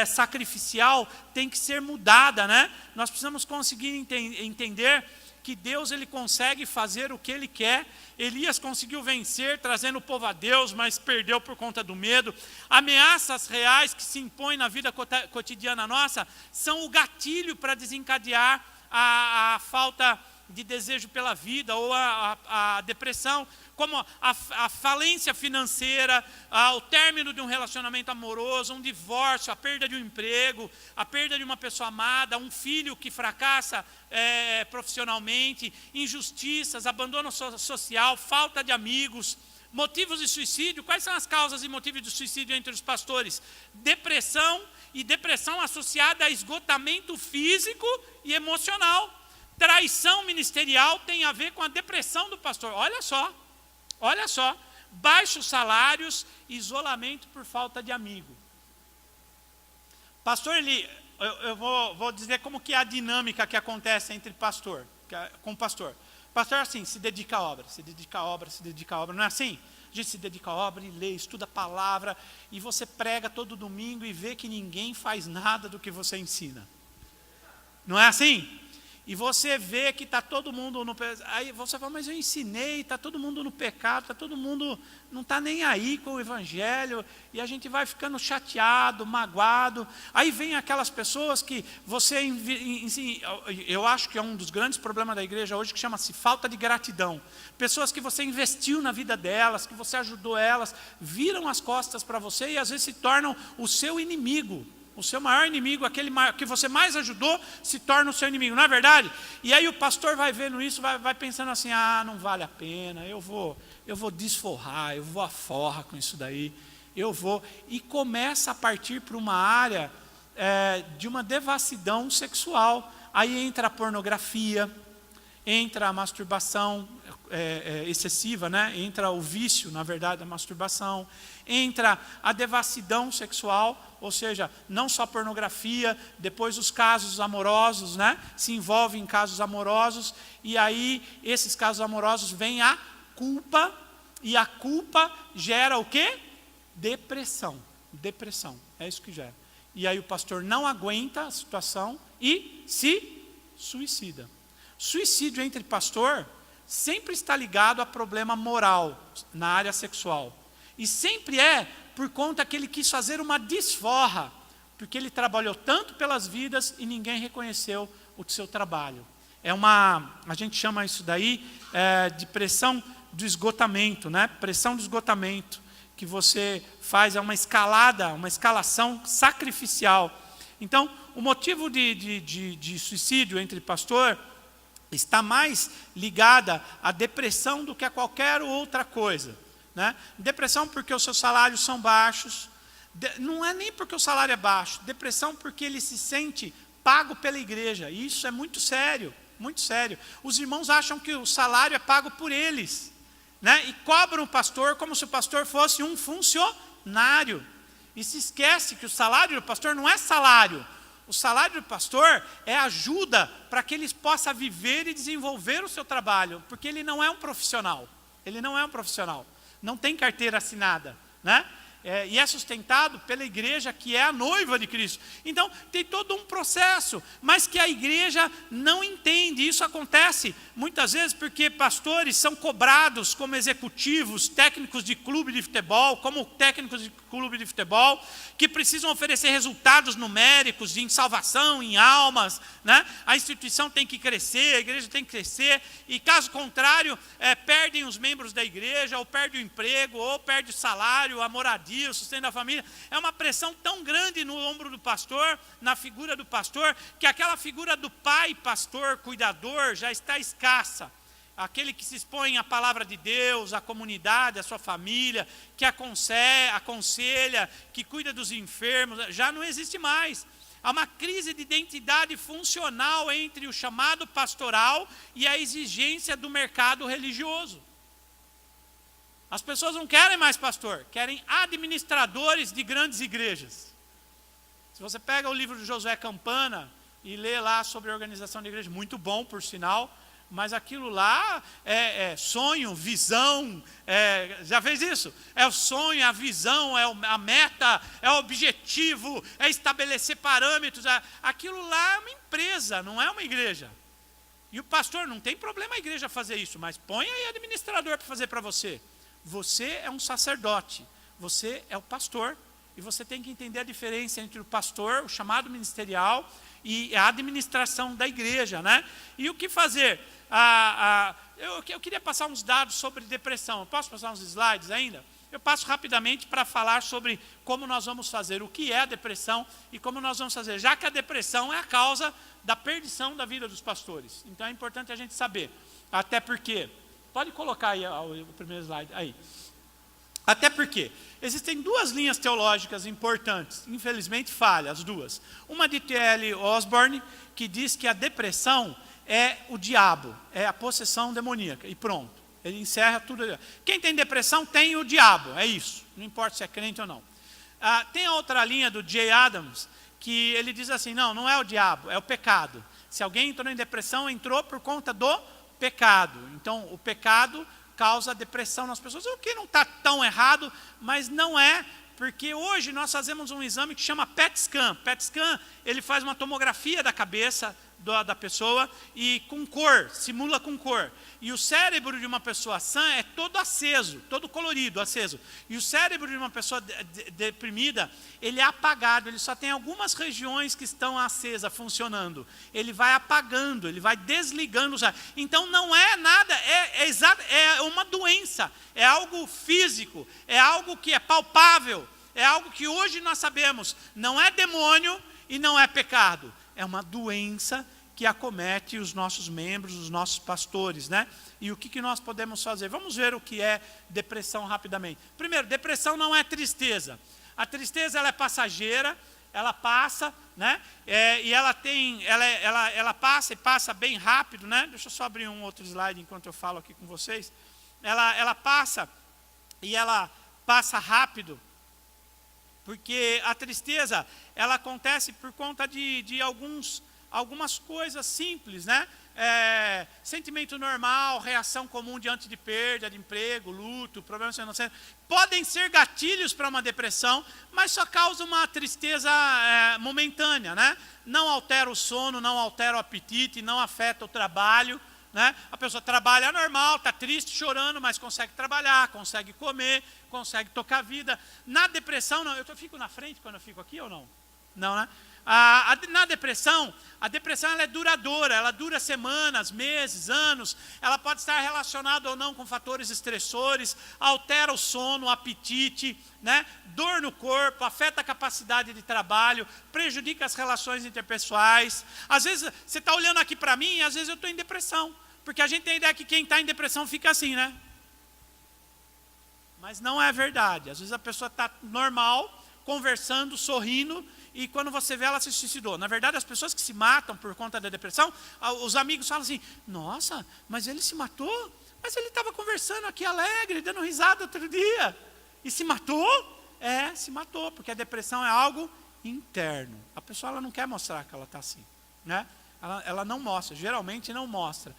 sacrificial tem que ser mudada, né? Nós precisamos conseguir entender que Deus ele consegue fazer o que Ele quer. Elias conseguiu vencer, trazendo o povo a Deus, mas perdeu por conta do medo. Ameaças reais que se impõem na vida cotidiana nossa são o gatilho para desencadear a falta de desejo pela vida ou a depressão, como a falência financeira, o término de um relacionamento amoroso, um divórcio, a perda de um emprego, a perda de uma pessoa amada, um filho que fracassa profissionalmente, injustiças, abandono social, falta de amigos, motivos de suicídio. Quais são as causas e motivos de suicídio entre os pastores? Depressão, e depressão associada a esgotamento físico e emocional. Traição ministerial tem a ver com a depressão do pastor. Olha só, baixos salários, isolamento por falta de amigo. Pastor, eu vou dizer como que é a dinâmica que acontece entre pastor, com pastor. Pastor assim, se dedica à obra, não é assim? A gente se dedica à obra e lê, estuda a palavra, e você prega todo domingo e vê que ninguém faz nada do que você ensina. Não é assim? E você vê que está todo mundo no pecado. Aí você fala, mas eu ensinei, está todo mundo no pecado, está todo mundo, não está nem aí com o evangelho, e a gente vai ficando chateado, magoado. Aí vem aquelas pessoas que você, eu acho que é um dos grandes problemas da igreja hoje, que chama-se falta de gratidão. Pessoas que você investiu na vida delas, que você ajudou elas, viram as costas para você e às vezes se tornam o seu inimigo. O seu maior inimigo, aquele que você mais ajudou, se torna o seu inimigo, não é verdade? E aí o pastor vai vendo isso, vai pensando assim, não vale a pena, eu vou desforrar, eu vou à forra com isso daí, e começa a partir para uma área de uma devassidão sexual. Aí entra a pornografia, entra a masturbação excessiva, né? Entra o vício, na verdade, da masturbação, entra a devassidão sexual, ou seja, não só pornografia, depois os casos amorosos, né? Se envolvem em casos amorosos, e aí esses casos amorosos vem a culpa, e a culpa gera o quê? Depressão, é isso que gera. E aí o pastor não aguenta a situação e se suicida. Suicídio entre pastor sempre está ligado a problema moral na área sexual. E sempre por conta que ele quis fazer uma desforra, porque ele trabalhou tanto pelas vidas e ninguém reconheceu o seu trabalho. A gente chama isso daí de pressão do esgotamento, né? Pressão do esgotamento, que você faz uma escalação sacrificial. Então, o motivo de suicídio entre pastor está mais ligada à depressão do que a qualquer outra coisa, né? Depressão porque os seus salários são baixos, não é nem porque o salário é baixo, depressão porque ele se sente pago pela igreja, e isso é muito sério, muito sério. Os irmãos acham que o salário é pago por eles, né? E cobram o pastor como se o pastor fosse um funcionário, e se esquece que o salário do pastor não é salário. O salário do pastor é ajuda para que ele possa viver e desenvolver o seu trabalho, porque ele não é um profissional, não tem carteira assinada, né? E é sustentado pela igreja que é a noiva de Cristo. Então tem todo um processo, mas que a igreja não entende. Isso acontece muitas vezes porque pastores são cobrados como executivos, técnicos de clube de futebol, que precisam oferecer resultados numéricos em salvação, em almas, né? A instituição tem que crescer, a igreja tem que crescer, e caso contrário, perdem os membros da igreja, ou perde o emprego, ou perde o salário, a moradia, o sustento da família. É uma pressão tão grande no ombro do pastor, na figura do pastor, que aquela figura do pai pastor, cuidador, já está escassa. Aquele que se expõe à palavra de Deus, à comunidade, à sua família, que aconselha, que cuida dos enfermos, já não existe mais. Há uma crise de identidade funcional entre o chamado pastoral e a exigência do mercado religioso. As pessoas não querem mais pastor, querem administradores de grandes igrejas. Se você pega o livro de Josué Campana e lê lá sobre a organização de igreja, muito bom, por sinal, mas aquilo lá é sonho, visão, já fez isso? É o sonho, a visão, a meta, é o objetivo, é estabelecer parâmetros. Aquilo lá é uma empresa, não é uma igreja. E o pastor, não tem problema a igreja fazer isso, mas põe aí administrador para fazer para você. Você é um sacerdote, você é o pastor, e você tem que entender a diferença entre o pastor, o chamado ministerial, e a administração da igreja, né? E o que fazer? Eu queria passar uns dados sobre depressão. Eu posso passar uns slides ainda? Eu passo rapidamente para falar sobre como nós vamos fazer, o que é a depressão e como nós vamos fazer, já que a depressão é a causa da perdição da vida dos pastores. Então é importante a gente saber, até porque... Pode colocar aí o primeiro slide. Aí. Até porque existem duas linhas teológicas importantes, infelizmente falhas, as duas. Uma de T.L. Osborne, que diz que a depressão é o diabo, é a possessão demoníaca, e pronto. Ele encerra tudo. Quem tem depressão tem o diabo, é isso. Não importa se é crente ou não. Tem a outra linha do J. Adams, que ele diz assim, não é o diabo, é o pecado. Se alguém entrou em depressão, entrou por conta do pecado. Então, o pecado causa depressão nas pessoas, o que não está tão errado, mas não é, porque hoje nós fazemos um exame que chama PET scan. PET scan, ele faz uma tomografia da cabeça da pessoa e com cor, simula com cor. E o cérebro de uma pessoa sã é todo aceso, todo colorido, aceso. E o cérebro de uma pessoa deprimida, ele é apagado, ele só tem algumas regiões que estão acesas, funcionando. Ele vai apagando, ele vai desligando. Então não é nada, é uma doença, é algo físico, é algo que é palpável. é algo que hoje nós sabemos, não é demônio e não é pecado. É uma doença que acomete os nossos membros, os nossos pastores, né? E o que nós podemos fazer? Vamos ver o que é depressão rapidamente. Primeiro, depressão não é tristeza. A tristeza ela é passageira, ela passa, né? E ela passa e passa bem rápido, né? Deixa eu só abrir um outro slide enquanto eu falo aqui com vocês. Ela passa e ela passa rápido, porque a tristeza ela acontece por conta de algumas coisas simples, né? Sentimento normal, reação comum diante de perda de emprego, luto, problemas financeiros, podem ser gatilhos para uma depressão, mas só causa uma tristeza momentânea, né? Não altera o sono, não altera o apetite, não afeta o trabalho, né? A pessoa trabalha normal, está triste, chorando, mas consegue trabalhar, consegue comer, consegue tocar a vida. Na depressão, não, eu fico na frente quando eu fico aqui ou não? Não, né? Na depressão, a depressão ela é duradoura, ela dura semanas, meses, anos, ela pode estar relacionada ou não com fatores estressores, altera o sono, o apetite, né? Dor no corpo, afeta a capacidade de trabalho, prejudica as relações interpessoais. Às vezes, você está olhando aqui para mim e às vezes eu estou em depressão, porque a gente tem a ideia que quem está em depressão fica assim, né? Mas não é verdade, às vezes a pessoa está normal, conversando, sorrindo, e quando você vê, ela se suicidou. Na verdade, as pessoas que se matam por conta da depressão, os amigos falam assim, nossa, mas ele se matou? Mas ele estava conversando aqui alegre, dando risada outro dia. E se matou? Se matou, porque a depressão é algo interno. A pessoa ela não quer mostrar que ela está assim, né? Ela não mostra, geralmente não mostra.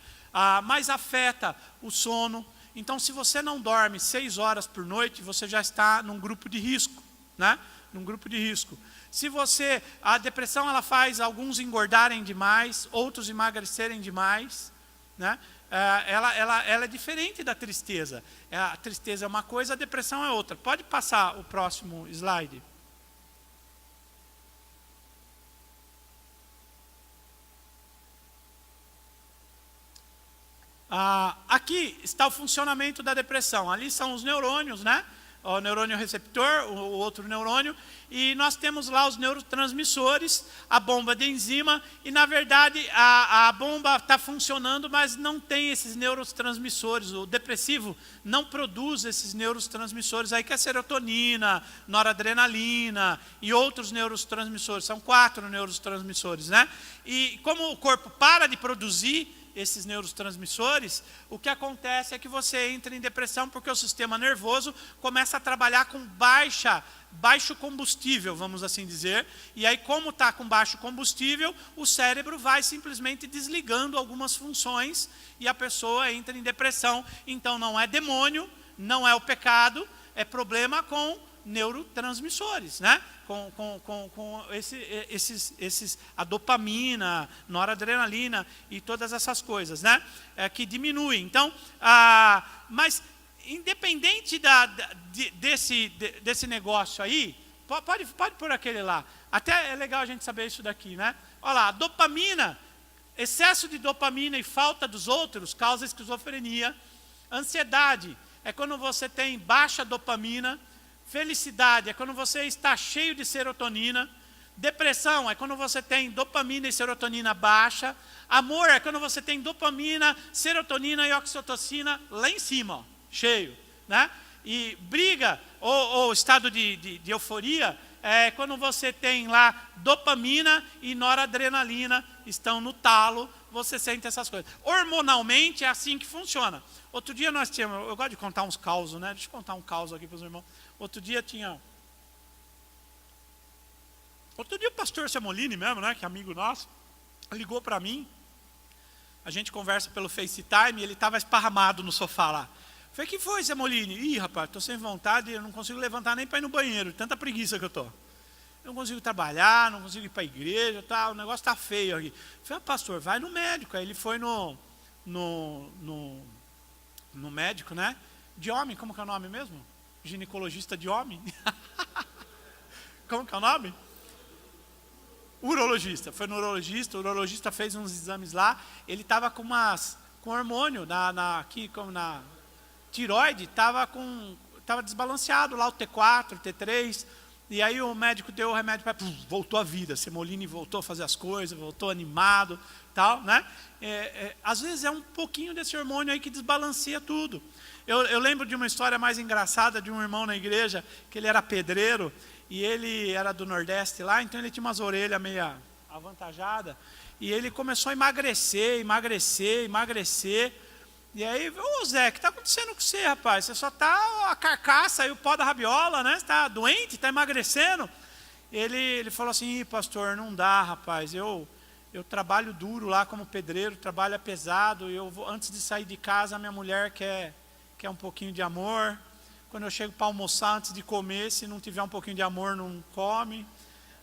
Mas afeta o sono. Então, se você não dorme 6 horas por noite, você já está num grupo de risco, né? Num grupo de risco. A depressão ela faz alguns engordarem demais, outros emagrecerem demais, né? Ela é diferente da tristeza. A tristeza é uma coisa, a depressão é outra. Pode passar o próximo slide. Aqui está o funcionamento da depressão. Ali são os neurônios, né? O neurônio receptor, o outro neurônio, e nós temos lá os neurotransmissores, a bomba de enzima, e na verdade a bomba está funcionando, mas não tem esses neurotransmissores. O depressivo não produz esses neurotransmissores, aí que é a serotonina, noradrenalina e outros neurotransmissores, são 4 neurotransmissores, né? E como o corpo para de produzir esses neurotransmissores, o que acontece é que você entra em depressão porque o sistema nervoso começa a trabalhar com baixo combustível, vamos assim dizer, e aí como está com baixo combustível, o cérebro vai simplesmente desligando algumas funções e a pessoa entra em depressão. Então não é demônio, não é o pecado, é problema com neurotransmissores, né? Com a dopamina, noradrenalina e todas essas coisas, né? Que diminuem. Então, mas independente desse negócio aí, pode pôr aquele lá. Até é legal a gente saber isso daqui, né? Olha lá, dopamina, excesso de dopamina e falta dos outros causa esquizofrenia. Ansiedade é quando você tem baixa dopamina. Felicidade é quando você está cheio de serotonina. Depressão é quando você tem dopamina e serotonina baixa. Amor é quando você tem dopamina, serotonina e oxitocina lá em cima, ó, cheio, né? E briga ou estado de euforia é quando você tem lá dopamina e noradrenalina estão no talo, você sente essas coisas. Hormonalmente é assim que funciona. Outro dia nós tínhamos, eu gosto de contar uns causos, né? Deixa eu contar um caos aqui para os irmãos. Outro dia o pastor Semolini mesmo, né, que é amigo nosso, ligou para mim, a gente conversa pelo FaceTime, e ele estava esparramado no sofá lá. Falei, o que foi, Semolini? Ih, rapaz, estou sem vontade, eu não consigo levantar nem para ir no banheiro, tanta preguiça que eu estou. Eu não consigo trabalhar, não consigo ir para a igreja, tá, o negócio está feio aqui. Falei, pastor, vai no médico. Aí ele foi no médico, né, de homem, como que é o nome mesmo? Ginecologista de homem. Como que é o nome? Urologista. Foi no urologista, o urologista fez uns exames lá, ele estava com hormônio aqui como na tireoide, estava desbalanceado lá o T4, T3, E aí o médico deu o remédio, voltou a vida, Semolini voltou a fazer as coisas, voltou animado, tal, né? Às vezes é um pouquinho desse hormônio aí que desbalanceia tudo. Eu lembro de uma história mais engraçada de um irmão na igreja, que ele era pedreiro, e ele era do Nordeste lá, então ele tinha umas orelhas meio avantajadas, e ele começou a emagrecer, e aí, ô Zé, o que está acontecendo com você, rapaz? Você só está a carcaça e o pó da rabiola, né? Você está doente, está emagrecendo. Ele falou assim, pastor, não dá, rapaz, eu trabalho duro lá como pedreiro, trabalho pesado, antes de sair de casa, a minha mulher quer um pouquinho de amor. Quando eu chego para almoçar, antes de comer, se não tiver um pouquinho de amor, não come.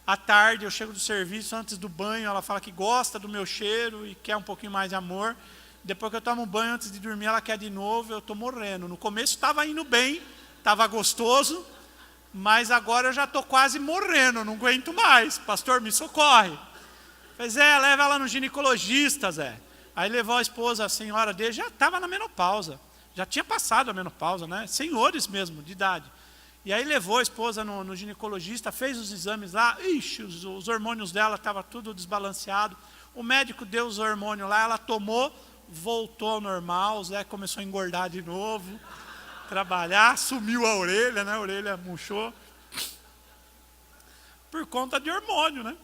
À tarde, eu chego do serviço, antes do banho, ela fala que gosta do meu cheiro e quer um pouquinho mais de amor. Depois que eu tomo banho, antes de dormir, ela quer de novo, eu estou morrendo. No começo estava indo bem, estava gostoso, mas agora eu já estou quase morrendo, não aguento mais. Pastor, me socorre. Falei, Zé, leva ela no ginecologista, Zé. Aí levou a esposa, a senhora dele, já estava na menopausa. Já tinha passado a menopausa, né? Senhores mesmo, de idade. E aí levou a esposa no ginecologista, fez os exames lá, ixi, os hormônios dela estavam tudo desbalanceado. O médico deu os hormônios lá, ela tomou, voltou ao normal, o Zé começou a engordar de novo, trabalhar, sumiu a orelha, né? A orelha murchou. Por conta de hormônio, né?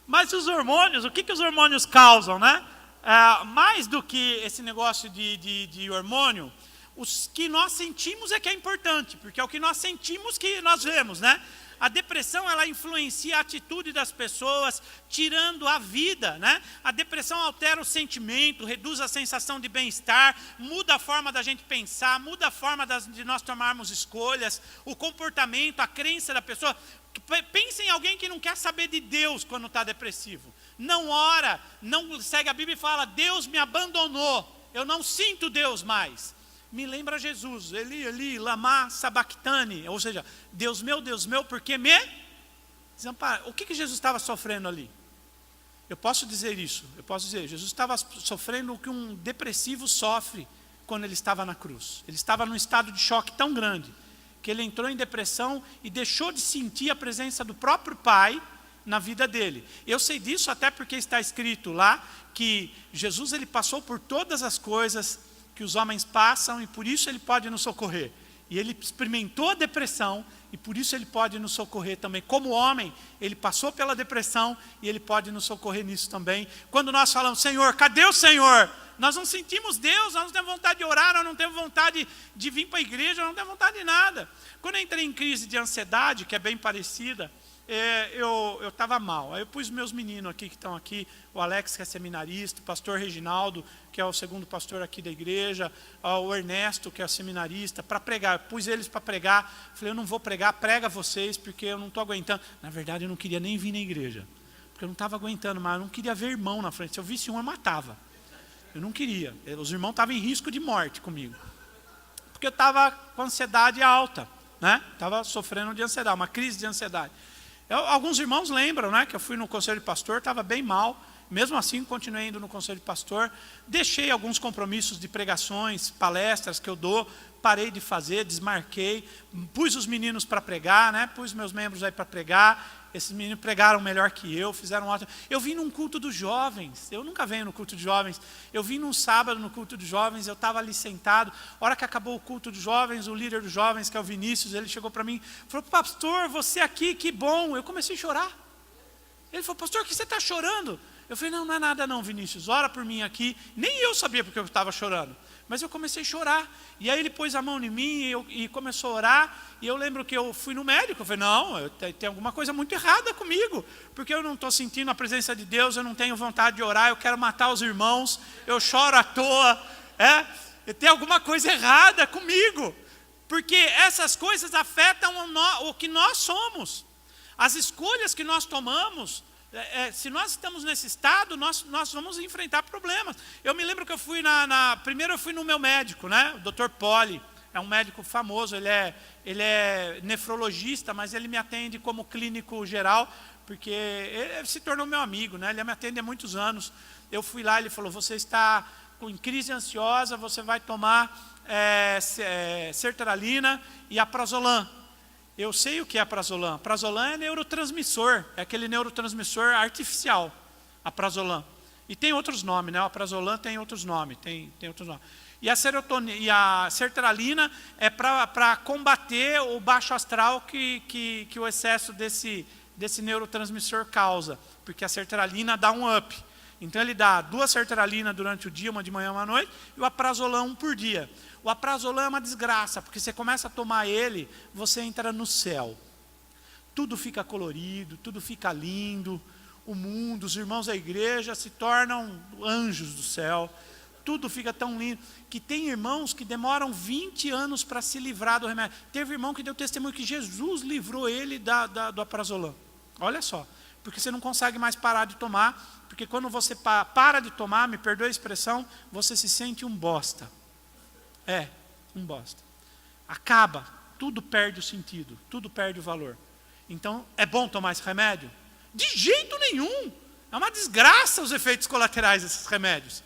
Mas os hormônios, o que os hormônios causam, né? Mais do que esse negócio de hormônio, os que nós sentimos é que é importante, porque é o que nós sentimos que nós vemos, né? A depressão, ela influencia a atitude das pessoas, tirando a vida, né? A depressão altera o sentimento, reduz a sensação de bem-estar, muda a forma da gente pensar, muda a forma de nós tomarmos escolhas, o comportamento, a crença da pessoa. Pense em alguém que não quer saber de Deus quando está depressivo. Não ora, não segue a Bíblia e fala, Deus me abandonou, eu não sinto Deus mais. Me lembra Jesus, Eli, lama sabachthani, ou seja, Deus meu, por que me desampara? O que Jesus estava sofrendo ali? Eu posso dizer isso, Jesus estava sofrendo o que um depressivo sofre quando ele estava na cruz. Ele estava num estado de choque tão grande, que ele entrou em depressão e deixou de sentir a presença do próprio Pai na vida dele. Eu sei disso até porque está escrito lá, que Jesus ele passou por todas as coisas que os homens passam e por isso ele pode nos socorrer. E ele experimentou a depressão e por isso ele pode nos socorrer também. Como homem, ele passou pela depressão e ele pode nos socorrer nisso também. Quando nós falamos, Senhor, cadê o Senhor? Nós não sentimos Deus, nós não temos vontade de orar, nós não temos vontade de vir para a igreja, nós não temos vontade de nada. Quando eu entrei em crise de ansiedade, que é bem parecida, eu estava mal. Aí eu pus meus meninos aqui que estão aqui, o Alex, que é seminarista, o pastor Reginaldo, que é o segundo pastor aqui da igreja, o Ernesto, que é seminarista, para pregar. Eu pus eles para pregar. Falei, eu não vou pregar, prega vocês, porque eu não estou aguentando. Na verdade, eu não queria nem vir na igreja, porque eu não estava aguentando mais, eu não queria ver irmão na frente. Se eu visse um, eu matava. Eu não queria. Os irmãos estavam em risco de morte comigo, porque eu estava com ansiedade alta, né? Estava sofrendo de ansiedade, uma crise de ansiedade. Alguns irmãos lembram, né, que eu fui no conselho de pastor, estava bem mal, mesmo assim continuei indo no conselho de pastor, deixei alguns compromissos de pregações, palestras que eu dou, parei de fazer, desmarquei, pus os meninos para pregar, né, pus meus membros aí para pregar, esses meninos pregaram melhor que eu, fizeram ótimo. Eu vim num culto dos jovens, eu nunca venho no culto de jovens, eu vim num sábado no culto de jovens, eu estava ali sentado, a hora que acabou o culto dos jovens, o líder dos jovens, que é o Vinícius, ele chegou para mim, falou, pastor, você aqui, que bom. Eu comecei a chorar. Ele falou, pastor, por que você está chorando? Eu falei, não é nada não, Vinícius, ora por mim aqui. Nem eu sabia porque eu estava chorando, mas eu comecei a chorar. E aí ele pôs a mão em mim e começou a orar. E eu lembro que eu fui no médico, eu falei, não, tem alguma coisa muito errada comigo, porque eu não estou sentindo a presença de Deus, eu não tenho vontade de orar, eu quero matar os irmãos, eu choro à toa, tem alguma coisa errada comigo, porque essas coisas afetam o que nós somos, as escolhas que nós tomamos. Se nós estamos nesse estado, nós vamos enfrentar problemas. Eu me lembro que eu fui primeiro eu fui no meu médico, né? O Dr. Poli, é um médico famoso, ele é nefrologista, mas ele me atende como clínico geral, porque ele se tornou meu amigo, né? Ele me atende há muitos anos. Eu fui lá, ele falou, você está com crise ansiosa, você vai tomar sertralina e aprazolam. Eu sei o que é prazolam. Prazolam é neurotransmissor, é aquele neurotransmissor artificial, a prazolam. E tem outros nomes, né? A prazolam tem outros nomes, tem outros nomes. E a serotonina e a sertralina é para combater o baixo astral que o excesso desse neurotransmissor causa, porque a sertralina dá um up. Então ele dá 2 sertralinas durante o dia, uma de manhã e uma à noite, e o aprazolam 1 por dia. O aprazolam é uma desgraça, porque você começa a tomar ele, você entra no céu. Tudo fica colorido, tudo fica lindo, o mundo, os irmãos da igreja se tornam anjos do céu. Tudo fica tão lindo, que tem irmãos que demoram 20 anos para se livrar do remédio. Teve irmão que deu testemunho que Jesus livrou ele do aprazolam. Olha só, porque você não consegue mais parar de tomar, porque quando você para de tomar, me perdoe a expressão, você se sente um bosta. Um bosta. Acaba, tudo perde o sentido, tudo perde o valor. Então, é bom tomar esse remédio? De jeito nenhum. É uma desgraça os efeitos colaterais desses remédios.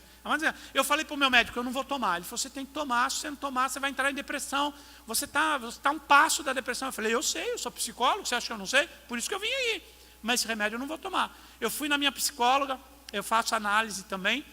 Eu falei para o meu médico, eu não vou tomar. Ele falou, você tem que tomar, se você não tomar, você vai entrar em depressão. Você tá um passo da depressão. Eu falei, eu sei, eu sou psicólogo, você acha que eu não sei? Por isso que eu vim aí. Mas esse remédio eu não vou tomar. Eu fui na minha psicóloga, eu faço análise também.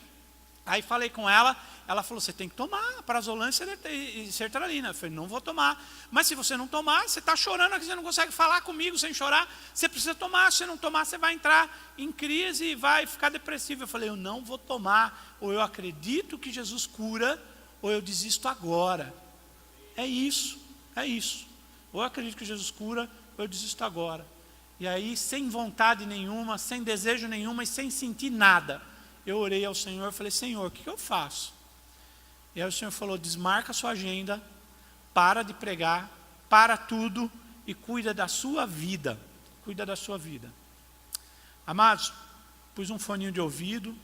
Aí falei com ela, ela falou, você tem que tomar prazolam e sertralina. Eu falei, não vou tomar. Mas se você não tomar, você está chorando aqui, você não consegue falar comigo sem chorar. Você precisa tomar, se você não tomar, você vai entrar em crise e vai ficar depressivo. Eu falei, eu não vou tomar. Ou eu acredito que Jesus cura, ou eu desisto agora. É isso. Ou eu acredito que Jesus cura, ou eu desisto agora. E aí, sem vontade nenhuma, sem desejo nenhuma e sem sentir nada, eu orei ao Senhor e falei, Senhor, o que eu faço? E aí o Senhor falou, desmarca a sua agenda, para de pregar, para tudo e cuida da sua vida. Cuida da sua vida. Amados, pus um foninho de ouvido,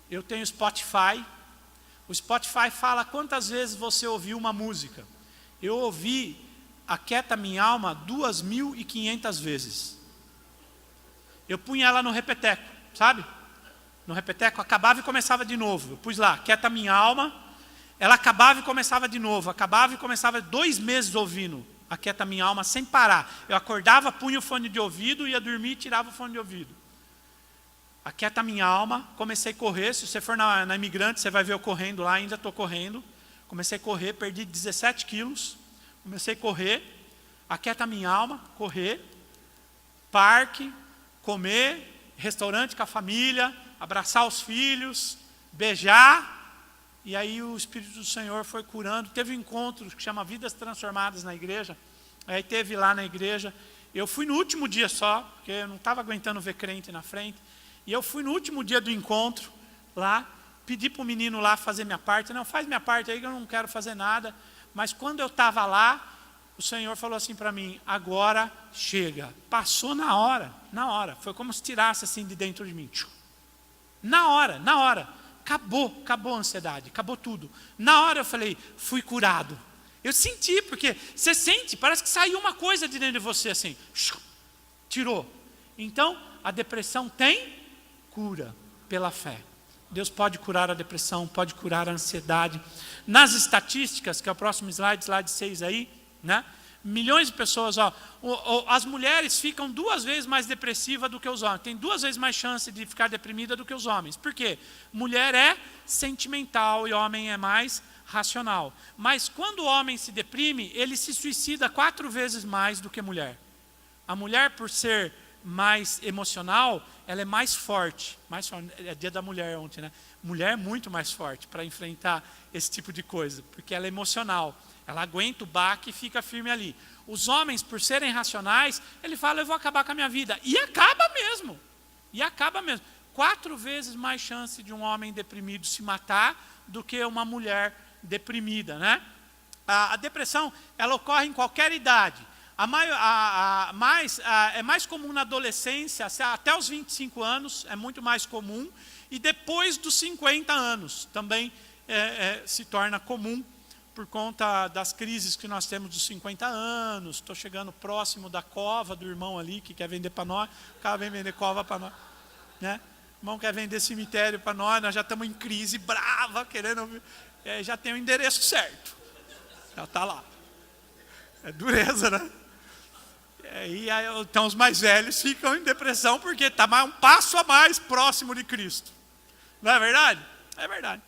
eu tenho Spotify. O Spotify fala quantas vezes você ouviu uma música. Eu ouvi Aquieta Minha Alma 2.500 vezes. Eu punha ela no repeteco, sabe? No repeteco, acabava e começava de novo. Eu pus lá, Quieta Minha Alma. Ela acabava e começava de novo. Acabava e começava 2 meses ouvindo Aquieta Minha Alma sem parar. Eu acordava, punha o fone de ouvido, ia dormir e tirava o fone de ouvido. Aquieta Minha Alma. Comecei a correr. Se você for na Imigrante, você vai ver eu correndo lá. Ainda estou correndo. Comecei a correr, perdi 17 quilos. Comecei a correr. Aquieta Minha Alma, correr. Parque, comer, restaurante com a família, abraçar os filhos, beijar, e aí o Espírito do Senhor foi curando. Teve um encontro que chama Vidas Transformadas na igreja, aí teve lá na igreja, eu fui no último dia só, porque eu não estava aguentando ver crente na frente, e eu fui no último dia do encontro, lá, pedi para o menino lá fazer minha parte, não, faz minha parte aí que eu não quero fazer nada, mas quando eu estava lá, o Senhor falou assim para mim, agora chega. Passou na hora, foi como se tirasse assim de dentro de mim. Na hora, acabou a ansiedade, acabou tudo. Na hora eu falei, fui curado. Eu senti, porque você sente, parece que saiu uma coisa de dentro de você assim, tirou. Então, a depressão tem cura pela fé. Deus pode curar a depressão, pode curar a ansiedade. Nas estatísticas, que é o próximo slide 6 aí, né? Milhões de pessoas, as mulheres ficam 2 vezes mais depressivas do que os homens, tem 2 vezes mais chance de ficar deprimida do que os homens. Por quê? Mulher é sentimental e homem é mais racional. Mas quando o homem se deprime, ele se suicida 4 vezes mais do que a mulher. A mulher, por ser mais emocional, ela é mais forte. É dia da mulher ontem, né? Mulher é muito mais forte para enfrentar esse tipo de coisa, porque ela é emocional. Ela aguenta o baque e fica firme ali. Os homens, por serem racionais, ele fala, eu vou acabar com a minha vida. E acaba mesmo. 4 vezes mais chance de um homem deprimido se matar do que uma mulher deprimida, né? A depressão, ela ocorre em qualquer idade. É mais comum na adolescência, até os 25 anos, é muito mais comum. E depois dos 50 anos, também se torna comum, por conta das crises que nós temos dos 50 anos, estou chegando próximo da cova do irmão ali, que quer vender para nós, o cara vem vender cova para nós, né? O irmão quer vender cemitério para nós já estamos em crise brava, querendo, já tem o endereço certo, já está lá, é dureza, né? Então os mais velhos ficam em depressão porque está um passo a mais próximo de Cristo. Não é verdade? É verdade.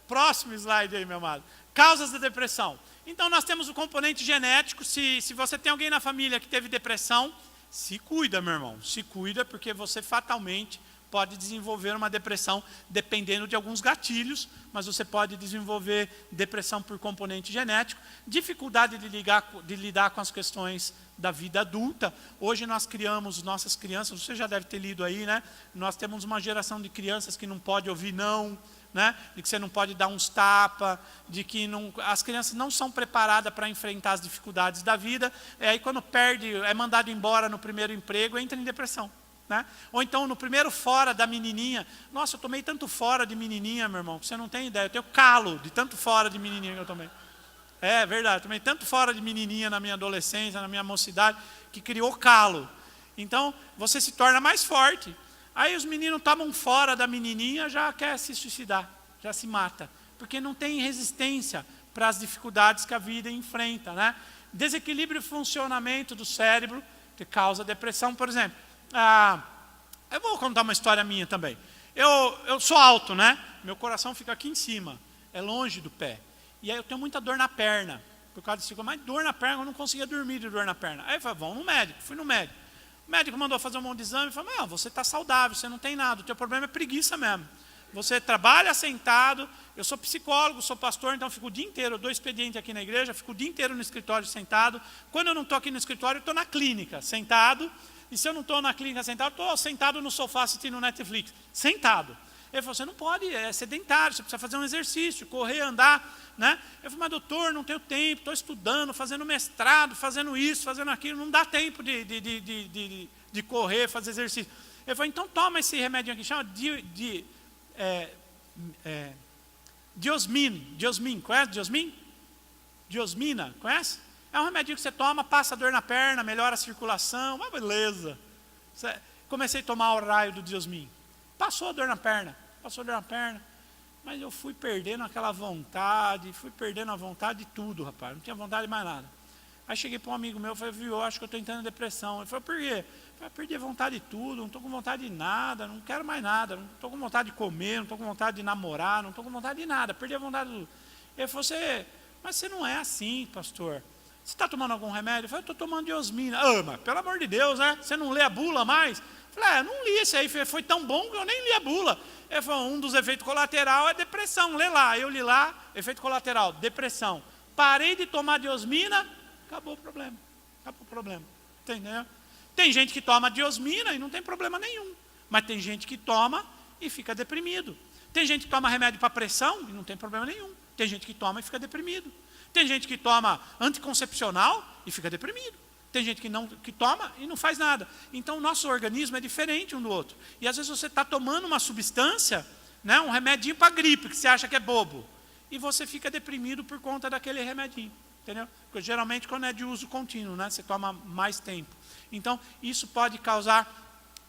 Próximo slide aí, meu amado. Causas da depressão. Então nós temos o componente genético. Se você tem alguém na família que teve depressão, se cuida, meu irmão. Se cuida, porque você fatalmente pode desenvolver uma depressão dependendo de alguns gatilhos, mas você pode desenvolver depressão por componente genético, dificuldade de lidar com as questões da vida adulta. Hoje nós criamos nossas crianças, você já deve ter lido aí, né? Nós temos uma geração de crianças que não pode ouvir não, né? De que você não pode dar uns tapas, de que as crianças não são preparadas para enfrentar as dificuldades da vida, e aí quando é mandado embora no primeiro emprego, entra em depressão. Né? Ou então no primeiro fora da menininha, nossa, eu tomei tanto fora de menininha, meu irmão, que você não tem ideia, eu tenho calo de tanto fora de menininha que eu tomei. É verdade, tomei tanto fora de menininha na minha adolescência, na minha mocidade, que criou calo. Então você se torna mais forte. Aí os meninos tomam fora da menininha, já quer se suicidar, já se mata, porque não tem resistência para as dificuldades que a vida enfrenta, né? Desequilíbrio e funcionamento do cérebro que causa depressão, por exemplo. Eu vou contar uma história minha também. Eu sou alto, né? Meu coração fica aqui em cima, é longe do pé. E aí eu tenho muita dor na perna, por causa disso. Mas dor na perna, eu não conseguia dormir de dor na perna. Aí eu falei, vamos no médico. Fui no médico. O médico mandou fazer um monte de exame e falou, não, você está saudável, você não tem nada, o teu problema é preguiça mesmo. Você trabalha sentado, eu sou psicólogo, sou pastor, então fico o dia inteiro, eu dou expediente aqui na igreja, fico o dia inteiro no escritório sentado. Quando eu não estou aqui no escritório, eu estou na clínica, sentado. E se eu não estou na clínica sentado, estou sentado no sofá assistindo Netflix, sentado. Ele falou, você não pode, é sedentário, você precisa fazer um exercício, correr, andar. Né? Eu falei, mas doutor, não tenho tempo, estou estudando, fazendo mestrado, fazendo isso, fazendo aquilo, não dá tempo de correr, fazer exercício. Ele falou, então toma esse remedinho aqui, chama Diosmin, conhece Diosmin? Diosmina, conhece? É um remedinho que você toma, passa a dor na perna, melhora a circulação, mas beleza. Comecei a tomar o raio do Diosmin. Passou a dor na perna, mas eu fui perdendo aquela vontade, de tudo, rapaz, não tinha vontade de mais nada. Aí cheguei para um amigo meu, falei, viu, eu acho que eu estou entrando em depressão. Ele falou, por quê? Eu falei, perdi a vontade de tudo, não estou com vontade de nada, não quero mais nada, não estou com vontade de comer, não estou com vontade de namorar, não estou com vontade de nada, perdi a vontade de tudo. Ele falou, mas você não é assim, pastor. Você está tomando algum remédio? Eu falei, estou tomando Diosmina. Mas pelo amor de Deus, né? Você não lê a bula mais? Eu falei, não li esse aí, foi tão bom que eu nem li a bula. Ele falou, um dos efeitos colaterais é depressão, lê lá. Eu li lá, efeito colateral, depressão. Parei de tomar Diosmina, acabou o problema. Entendeu? Tem gente que toma Diosmina e não tem problema nenhum. Mas tem gente que toma e fica deprimido. Tem gente que toma remédio para pressão e não tem problema nenhum. Tem gente que toma e fica deprimido. Tem gente que toma anticoncepcional e fica deprimido. Tem gente que toma e não faz nada. Então o nosso organismo é diferente um do outro. E às vezes você está tomando uma substância, né, um remedinho para gripe, que você acha que é bobo. E você fica deprimido por conta daquele remedinho. Entendeu? Porque geralmente quando é de uso contínuo, né, você toma mais tempo. Então isso pode causar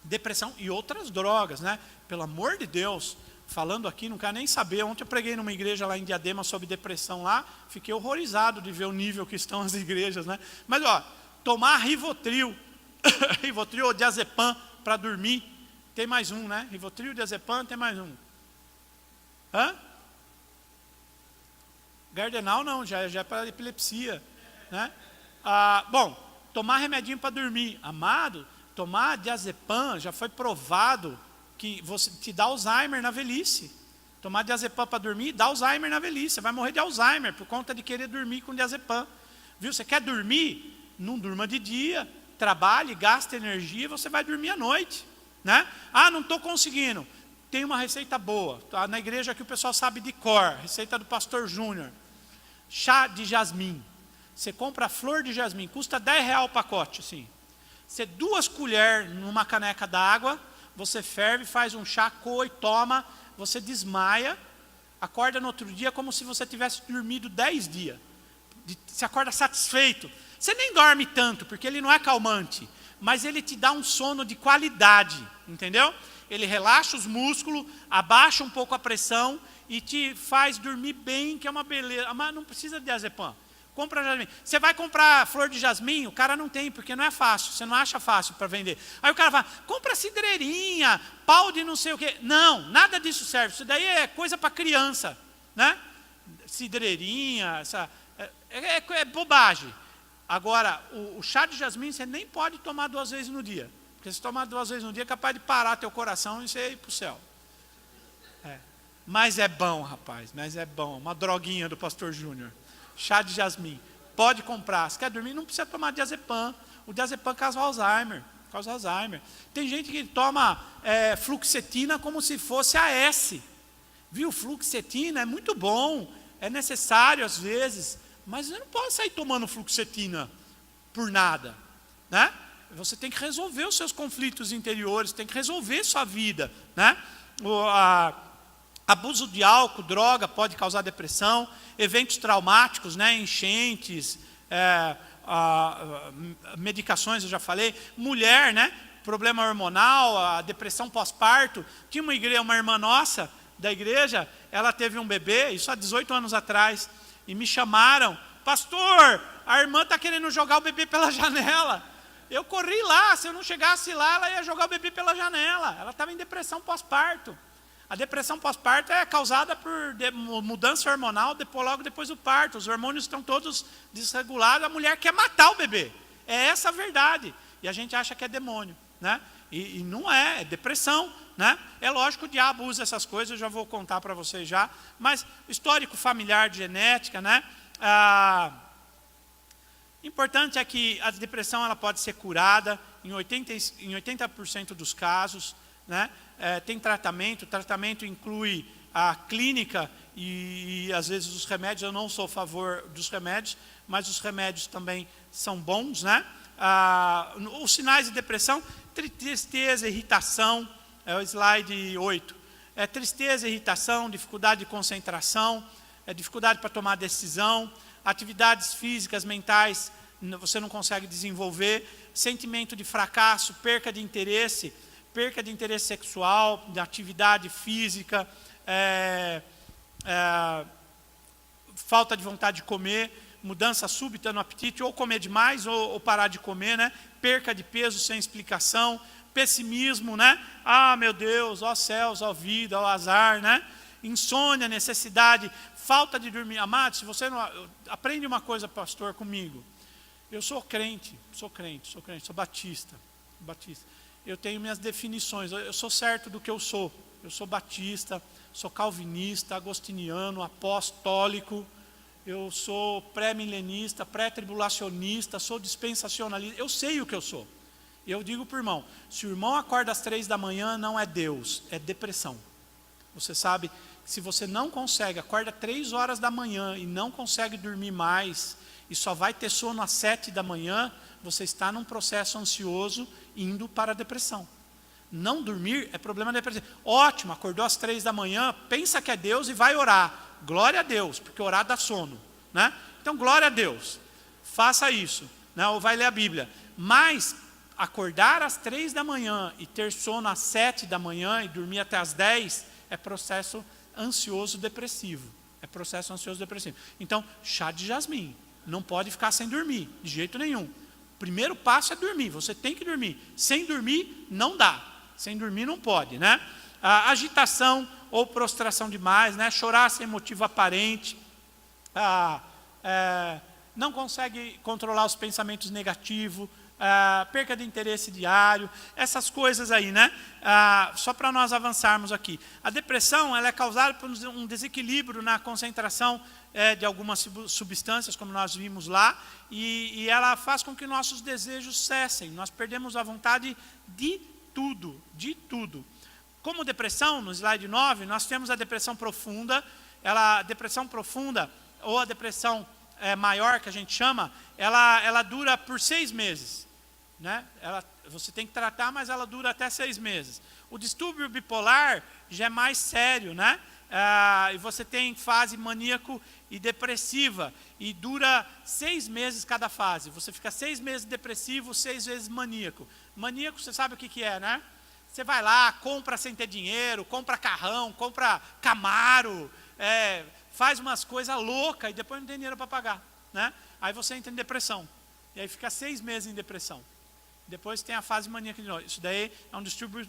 depressão e outras drogas. Né? Pelo amor de Deus, falando aqui, não quero nem saber. Ontem eu preguei numa igreja lá em Diadema sobre depressão lá, fiquei horrorizado de ver o nível que estão as igrejas, né? Mas tomar Rivotril, Rivotril ou diazepam para dormir, tem mais um, né? Rivotril, diazepam, tem mais um. Gardenal não, já é para epilepsia, né? Bom, tomar remedinho para dormir, amado, tomar diazepam já foi provado que você te dá Alzheimer na velhice. Tomar diazepam para dormir dá Alzheimer na velhice. Você vai morrer de Alzheimer por conta de querer dormir com diazepam. Viu? Você quer dormir? Não durma de dia. Trabalhe, gaste energia, você vai dormir à noite. Né? Não estou conseguindo. Tem uma receita boa. Na igreja aqui o pessoal sabe de cor. Receita do pastor Júnior. Chá de jasmim. Você compra a flor de jasmim. Custa R$10 o pacote. Assim. Você 2 colheres numa caneca d'água. Você ferve, faz um chá, coa e toma, você desmaia, acorda no outro dia como se você tivesse dormido 10 dias. Você acorda satisfeito. Você nem dorme tanto, porque ele não é calmante, mas ele te dá um sono de qualidade, entendeu? Ele relaxa os músculos, abaixa um pouco a pressão e te faz dormir bem, que é uma beleza. Mas não precisa de diazepam. Compra jasmim. Você vai comprar flor de jasmim, o cara não tem, porque não é fácil, você não acha fácil para vender. Aí o cara fala, compra cidreirinha, pau de não sei o quê. Não, nada disso serve, isso daí é coisa para criança, né? Cidreirinha, é bobagem. Agora, o chá de jasmim você nem pode tomar 2 vezes no dia, porque se tomar 2 vezes no dia é capaz de parar teu coração e você ir para o céu. Mas é bom, rapaz, mas é bom, uma droguinha do pastor Júnior. Chá de jasmim, pode comprar. Se quer dormir, não precisa tomar diazepam. O diazepam causa Alzheimer. Tem gente que toma fluoxetina como se fosse AS. Viu? Fluoxetina é muito bom, é necessário às vezes, mas você não pode sair tomando fluoxetina por nada, né? Você tem que resolver os seus conflitos interiores, tem que resolver sua vida, né? Abuso de álcool, droga pode causar depressão, eventos traumáticos, né? Enchentes, medicações, eu já falei. Mulher, né? Problema hormonal, a depressão pós-parto. Tinha uma irmã nossa da igreja, ela teve um bebê, isso há 18 anos atrás, e me chamaram, pastor, a irmã está querendo jogar o bebê pela janela. Eu corri lá, se eu não chegasse lá, ela ia jogar o bebê pela janela. Ela estava em depressão pós-parto. A depressão pós-parto é causada por mudança hormonal logo depois do parto. Os hormônios estão todos desregulados, a mulher quer matar o bebê. É essa a verdade. E a gente acha que é demônio, né? E não é depressão, né? É lógico que o diabo usa essas coisas, eu já vou contar para vocês já. Mas histórico familiar de genética, né? Importante é que a depressão ela pode ser curada em 80% dos casos, né? Tem tratamento, o tratamento inclui a clínica e às vezes os remédios. Eu não sou a favor dos remédios, mas os remédios também são bons, né? Os sinais de depressão, tristeza, irritação, é o slide 8. Tristeza, irritação, dificuldade de concentração, dificuldade para tomar decisão, atividades físicas, mentais, você não consegue desenvolver, sentimento de fracasso, perca de interesse sexual, de atividade física, falta de vontade de comer, mudança súbita no apetite, ou comer demais ou parar de comer, né? Perca de peso sem explicação, pessimismo, né? Meu Deus, ó céus, ó vida, ó azar, né? Insônia, necessidade, falta de dormir. Amado, se você não aprende uma coisa, pastor, comigo. Eu sou crente, sou batista. Eu tenho minhas definições, eu sou certo do que eu sou. Eu sou batista, sou calvinista, agostiniano, apostólico, eu sou pré-milenista, pré-tribulacionista, sou dispensacionalista, eu sei o que eu sou. E eu digo para o irmão, se o irmão acorda às 3 da manhã, não é Deus, é depressão. Você sabe, se você não consegue, acorda 3 horas da manhã e não consegue dormir mais, e só vai ter sono às 7 da manhã, você está num processo ansioso indo para a depressão. Não dormir é problema da depressão. Ótimo, acordou às 3 da manhã, pensa que é Deus e vai orar. Glória a Deus, porque orar dá sono, né? Então, glória a Deus. Faça isso, né? Ou vai ler a Bíblia. Mas acordar às 3 da manhã e ter sono às 7 da manhã e dormir até às 10 é processo ansioso depressivo. Então, chá de jasmim. Não pode ficar sem dormir, de jeito nenhum. O primeiro passo é dormir, você tem que dormir. Sem dormir, não dá. Sem dormir, não pode, né? Agitação ou prostração demais, né? Chorar sem motivo aparente. Não consegue controlar os pensamentos negativos. Perca de interesse diário. Essas coisas aí, né? Só para nós avançarmos aqui. A depressão ela é causada por um desequilíbrio na concentração de algumas substâncias, como nós vimos lá, e ela faz com que nossos desejos cessem, nós perdemos a vontade de tudo, Como depressão, no slide 9, nós temos a depressão profunda, a depressão profunda, ou a depressão maior, que a gente chama, ela dura por 6 meses, né? Você tem que tratar, mas ela dura até 6 meses. O distúrbio bipolar já é mais sério, né? E você tem fase maníaco e depressiva, e dura 6 meses cada fase. Você fica 6 meses depressivo, 6 vezes maníaco. Maníaco, você sabe o que é, né? Você vai lá, compra sem ter dinheiro, compra carrão, compra Camaro, faz umas coisas loucas e depois não tem dinheiro para pagar, né? Aí você entra em depressão. E aí fica 6 meses em depressão. Depois tem a fase maníaca de novo. Isso daí é um distúrbio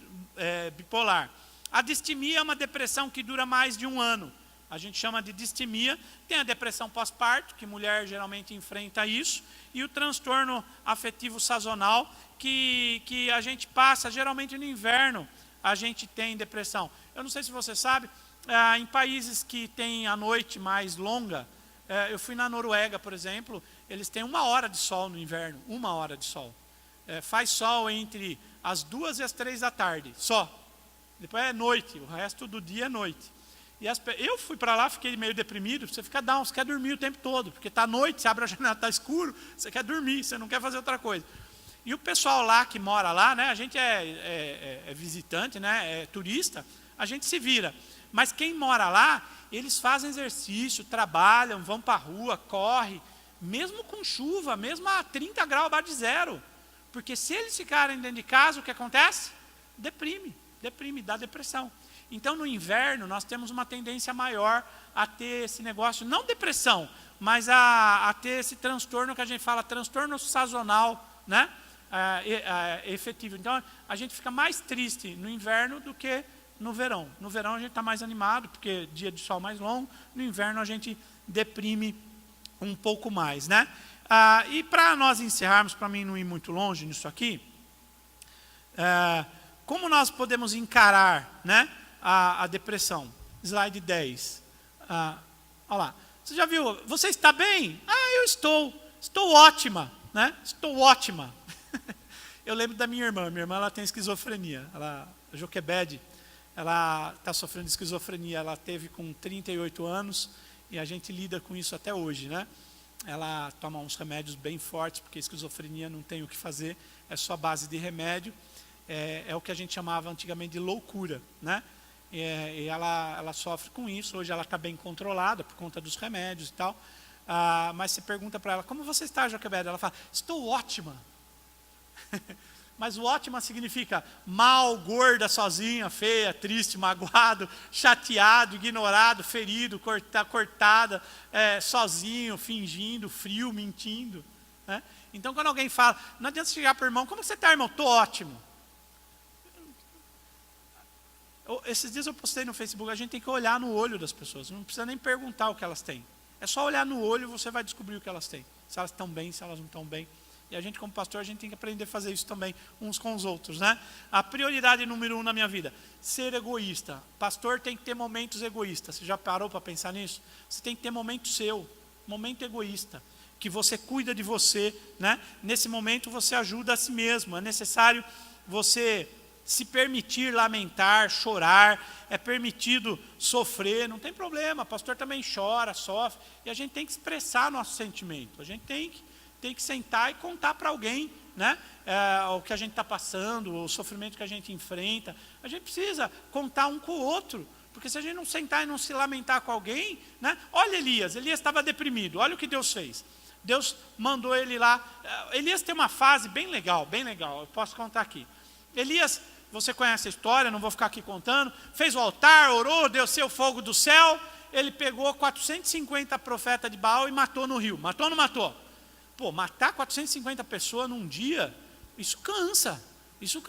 bipolar. A distimia é uma depressão que dura mais de 1 ano. A gente chama de distimia. Tem a depressão pós-parto, que mulher geralmente enfrenta isso. E o transtorno afetivo sazonal, que a gente passa, geralmente no inverno, a gente tem depressão. Eu não sei se você sabe, em países que têm a noite mais longa, eu fui na Noruega, por exemplo, eles têm 1 hora de sol no inverno, 1 hora de sol. Faz sol entre as 2 e as 3 da tarde, só. Depois é noite, o resto do dia é noite. Eu fui para lá, fiquei meio deprimido, você fica down, você quer dormir o tempo todo, porque está noite, você abre a janela, está escuro, você quer dormir, você não quer fazer outra coisa. E o pessoal lá que mora lá, né, a gente é visitante, né, é turista, a gente se vira. Mas quem mora lá, eles fazem exercício, trabalham, vão para a rua, correm, mesmo com chuva, mesmo a 30 graus abaixo de zero. Porque se eles ficarem dentro de casa, o que acontece? Deprime, dá depressão. Então, no inverno, nós temos uma tendência maior a ter esse negócio, não depressão, mas a ter esse transtorno que a gente fala, transtorno sazonal, né? Efetivo. Então, a gente fica mais triste no inverno do que no verão. No verão, a gente está mais animado, porque dia de sol mais longo. No inverno, a gente deprime um pouco mais, né? E para nós encerrarmos, para mim não ir muito longe nisso aqui, como nós podemos encarar, né, a depressão? Slide 10. Olha lá. Você já viu? Você está bem? Eu estou ótima, né? Estou ótima. Eu lembro da minha irmã. Minha irmã, ela tem esquizofrenia. A Joquebede, ela está sofrendo de esquizofrenia. Ela teve com 38 anos e a gente lida com isso até hoje, né? Ela toma uns remédios bem fortes, porque a esquizofrenia não tem o que fazer, é só base de remédio. É o que a gente chamava antigamente de loucura, né? E ela sofre com isso. Hoje ela está bem controlada por conta dos remédios e tal. Mas você pergunta para ela, como você está, Joquebede? Ela fala, estou ótima. Mas o ótima significa mal, gorda, sozinha, feia, triste, magoado, chateado, ignorado, ferido, cortada, sozinho, fingindo, frio, mentindo, né? Então, quando alguém fala, não adianta chegar para o irmão, como você está, irmão? Estou ótimo. Esses dias eu postei no Facebook, a gente tem que olhar no olho das pessoas, não precisa nem perguntar o que elas têm. É só olhar no olho e você vai descobrir o que elas têm. Se elas estão bem, se elas não estão bem. E a gente, como pastor, a gente tem que aprender a fazer isso também, uns com os outros, né? A prioridade número 1 na minha vida, ser egoísta. Pastor tem que ter momentos egoístas. Você já parou para pensar nisso? Você tem que ter momento seu, momento egoísta, que você cuida de você, né? Nesse momento você ajuda a si mesmo. É necessário você se permitir lamentar, chorar, é permitido sofrer, não tem problema. Pastor também chora, sofre, e a gente tem que expressar nosso sentimento. A gente tem que sentar e contar para alguém, né, o que a gente está passando, o sofrimento que a gente enfrenta. A gente precisa contar um com o outro, porque se a gente não sentar e não se lamentar com alguém, né? Olha Elias estava deprimido, olha o que Deus fez. Deus mandou ele lá. Elias tem uma fase bem legal, eu posso contar aqui. Elias, você conhece a história, não vou ficar aqui contando, fez o altar, orou, desceu fogo do céu, ele pegou 450 profetas de Baal e matou no rio. Matou ou não matou? Pô, matar 450 pessoas num dia, isso cansa.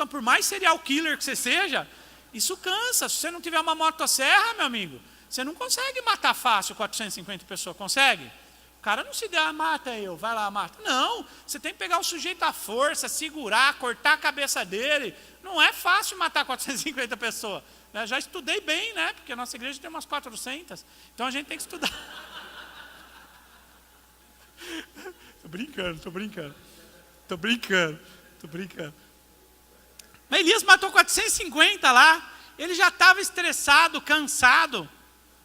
Por mais serial killer que você seja, isso cansa. Se você não tiver uma motosserra, meu amigo, você não consegue matar fácil 450 pessoas, consegue? O cara não se dá, mata eu, vai lá, mata. Não, você tem que pegar o sujeito à força, segurar, cortar a cabeça dele. Não é fácil matar 450 pessoas. Eu já estudei bem, né? Porque a nossa igreja tem umas 400. Então a gente tem que estudar. Tô brincando. Mas Elias matou 450 lá. Ele já estava estressado, cansado,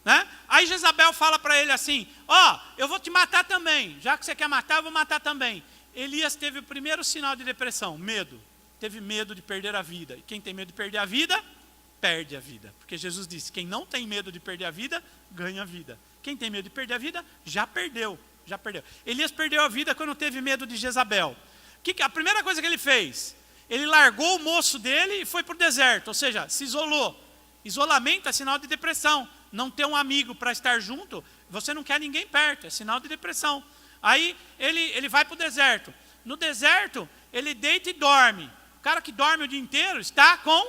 né? Aí Jezabel fala para ele assim, eu vou te matar também. Já que você quer matar, eu vou matar também. Elias teve o primeiro sinal de depressão, medo. Teve medo de perder a vida. E quem tem medo de perder a vida, perde a vida. Porque Jesus disse, quem não tem medo de perder a vida, ganha a vida. Quem tem medo de perder a vida, já perdeu. Elias perdeu a vida quando teve medo de Jezabel. A primeira coisa que ele fez, Ele largou o moço dele e foi para o deserto, ou seja, se isolou. Isolamento é sinal de depressão. Não ter um amigo para estar junto, você não quer ninguém perto, é sinal de depressão. Aí ele vai para o deserto. No deserto, ele deita e dorme. O cara que dorme o dia inteiro está com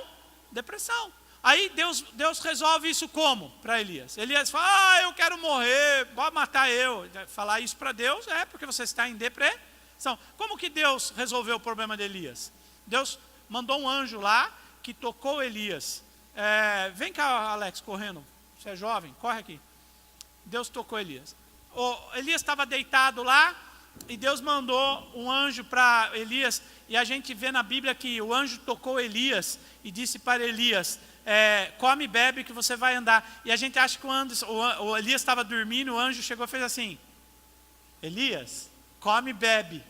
depressão. Aí Deus resolve isso como para Elias? Elias fala, eu quero morrer, pode matar eu. Falar isso para Deus porque você está em depressão. Como que Deus resolveu o problema de Elias? Deus mandou um anjo lá que tocou Elias. Vem cá, Alex, correndo. Você é jovem, corre aqui. Deus tocou Elias. Elias estava deitado lá e Deus mandou um anjo para Elias. E a gente vê na Bíblia que o anjo tocou Elias e disse para Elias, come e bebe que você vai andar. E a gente acha que o Elias estava dormindo, o anjo chegou e fez assim, Elias, come e bebe.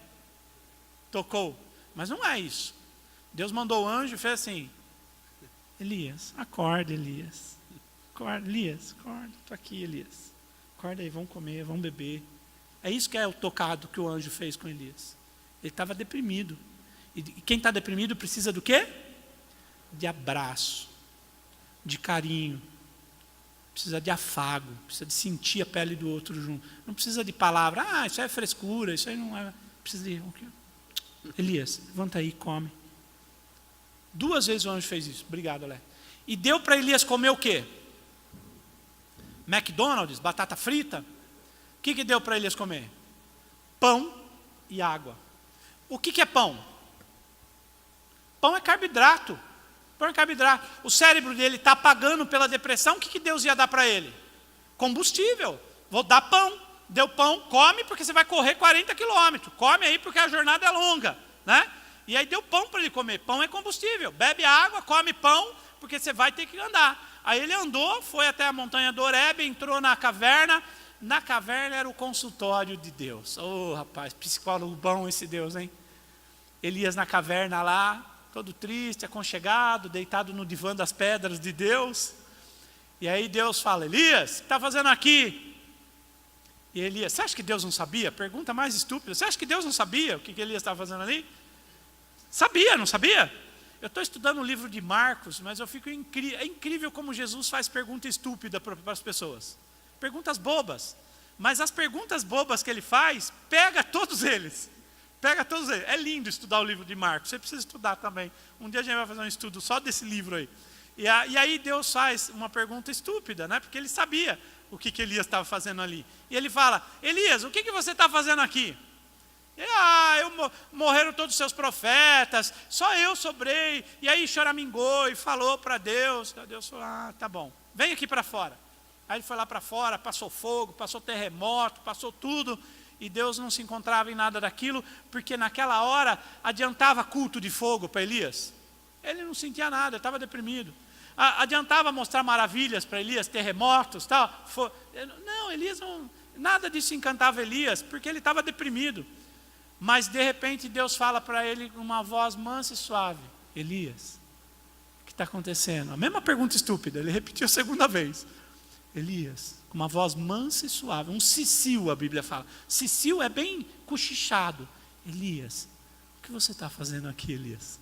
Tocou. Mas não é isso. Deus mandou o anjo e fez assim, Elias, acorda, Elias. Acorda, Elias, acorda, estou aqui, Elias. Acorda aí, vamos comer, vamos beber. É isso que é o tocado que o anjo fez com Elias. Ele estava deprimido. E quem está deprimido precisa do quê? De abraço, de carinho, precisa de afago, precisa de sentir a pele do outro junto. Não precisa de palavra, isso é frescura, isso aí não é. Precisa de. Elias, levanta aí, come. 2 vezes o anjo fez isso. Obrigado, Alé. E deu para Elias comer o quê? McDonald's, batata frita. O que deu para Elias comer? Pão e água. O que é pão? Pão é carboidrato. Pão é carboidrato. O cérebro dele está pagando pela depressão. O que Deus ia dar para ele? Combustível. Vou dar pão. Deu pão, come porque você vai correr 40 quilômetros. Come aí porque a jornada é longa, né? E aí deu pão para ele comer. Pão é combustível. Bebe água, come pão, porque você vai ter que andar. Aí ele andou, foi até a montanha do Horebe, entrou na caverna. Na caverna era o consultório de Deus. Rapaz, psicólogo bom esse Deus, hein? Elias na caverna lá, todo triste, aconchegado, deitado no divã das pedras de Deus. E aí Deus fala, Elias, o que está fazendo aqui? E Elias, você acha que Deus não sabia? Pergunta mais estúpida. Você acha que Deus não sabia o que Elias estava fazendo ali? Sabia, não sabia? Eu estou estudando o livro de Marcos, mas eu fico incrível. É incrível como Jesus faz pergunta estúpida para as pessoas. Perguntas bobas. Mas as perguntas bobas que ele faz, pega todos eles. Pega todos eles. É lindo estudar o livro de Marcos. Você precisa estudar também. Um dia a gente vai fazer um estudo só desse livro aí. E aí Deus faz uma pergunta estúpida, né? Porque ele sabia o que Elias estava fazendo ali. E ele fala, Elias, o que você está fazendo aqui? Morreram todos os seus profetas, só eu sobrei. E aí choramingou e falou para Deus. Deus falou, tá bom, vem aqui para fora. Aí ele foi lá para fora, passou fogo, passou terremoto, passou tudo. E Deus não se encontrava em nada daquilo, porque naquela hora adiantava culto de fogo para Elias. Ele não sentia nada, estava deprimido. Adiantava mostrar maravilhas para Elias, terremotos, tal. Não, Elias não, nada disso encantava Elias, porque ele estava deprimido. Mas de repente Deus fala para ele com uma voz mansa e suave, Elias, o que está acontecendo? A mesma pergunta estúpida, ele repetiu a segunda vez. Elias, com uma voz mansa e suave, um cicio a Bíblia fala. Cicio é bem cochichado. Elias, o que você está fazendo aqui, Elias?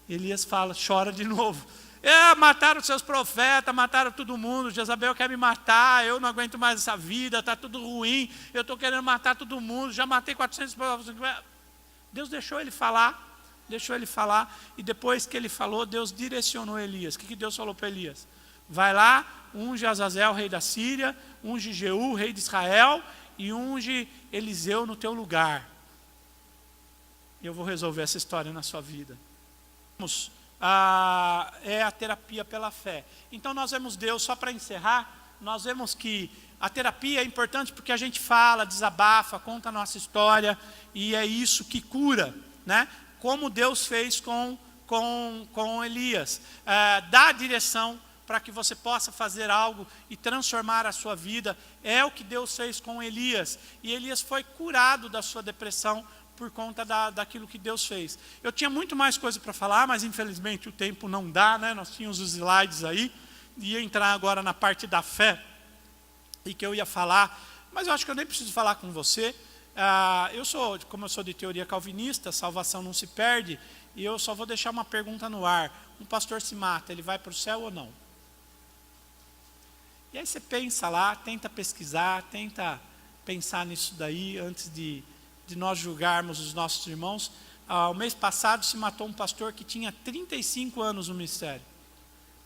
Elias fala, chora de novo. Mataram seus profetas, mataram todo mundo, Jezabel quer me matar, eu não aguento mais essa vida, está tudo ruim, eu estou querendo matar todo mundo, já matei 400 povos. Deus deixou ele falar, e depois que ele falou, Deus direcionou Elias. O que Deus falou para Elias? Vai lá, unge Azazel, rei da Síria, unge Jeú, rei de Israel, e unge Eliseu no teu lugar. Eu vou resolver essa história na sua vida. É a terapia pela fé. Então nós vemos Deus, só para encerrar, nós vemos que a terapia é importante porque a gente fala, desabafa, conta a nossa história, e é isso que cura, né? Como Deus fez com Elias. Dá direção para que você possa fazer algo e transformar a sua vida. É o que Deus fez com Elias. E Elias foi curado da sua depressão por conta daquilo que Deus fez. Eu tinha muito mais coisa para falar, mas infelizmente o tempo não dá, né? Nós tínhamos os slides aí, ia entrar agora na parte da fé, e que eu ia falar, mas eu acho que eu nem preciso falar com você. Como eu sou de teoria calvinista, salvação não se perde, e eu só vou deixar uma pergunta no ar. Um pastor se mata, ele vai para o céu ou não? E aí você pensa lá, tenta pesquisar, tenta pensar nisso daí, antes de nós julgarmos os nossos irmãos. O mês passado se matou um pastor que tinha 35 anos no ministério.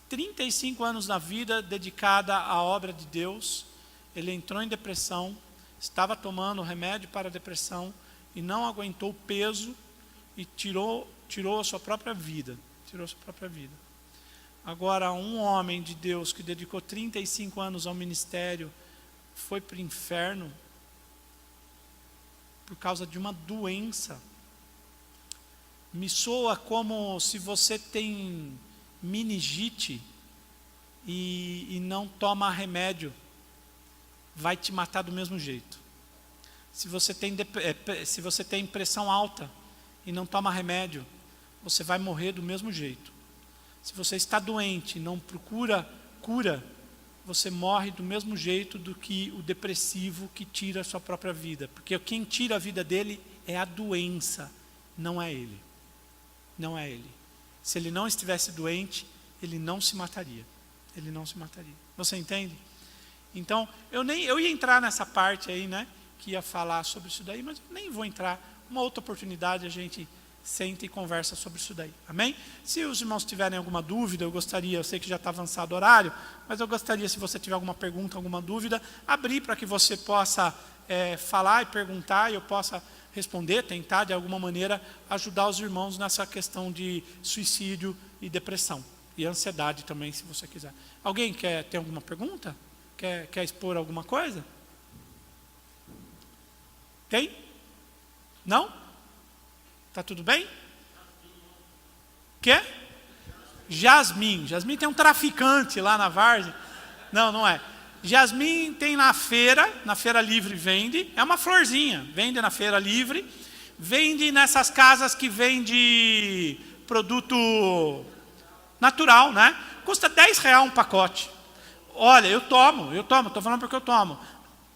35 anos na vida dedicada à obra de Deus. Ele entrou em depressão, estava tomando remédio para a depressão e não aguentou o peso e tirou a sua própria vida. Agora, um homem de Deus que dedicou 35 anos ao ministério foi para o inferno por causa de uma doença. Me soa como se você tem meningite e não toma remédio, vai te matar do mesmo jeito. Se você tem pressão alta e não toma remédio, você vai morrer do mesmo jeito. Se você está doente e não procura cura, você morre do mesmo jeito do que o depressivo que tira a sua própria vida. Porque quem tira a vida dele é a doença, não é ele. Não é ele. Se ele não estivesse doente, ele não se mataria. Você entende? Então, eu ia entrar nessa parte aí, né? Que ia falar sobre isso daí, mas eu nem vou entrar. Uma outra oportunidade a gente senta e conversa sobre isso daí. Amém? Se os irmãos tiverem alguma dúvida, eu sei que já está avançado o horário, mas eu gostaria, se você tiver alguma pergunta, alguma dúvida, abrir para que você possa falar e perguntar, e eu possa responder, tentar de alguma maneira ajudar os irmãos nessa questão de suicídio e depressão. E ansiedade também, se você quiser. Alguém quer ter alguma pergunta? Quer expor alguma coisa? Tem? Não? Tá tudo bem? Quê? Jasmim. Jasmim tem um traficante lá na Várzea. Não é. Jasmim tem na feira livre vende. É uma florzinha. Vende na feira livre. Vende nessas casas que vende produto natural, né? Custa R$10 um pacote. Olha, eu tomo. Estou falando porque eu tomo.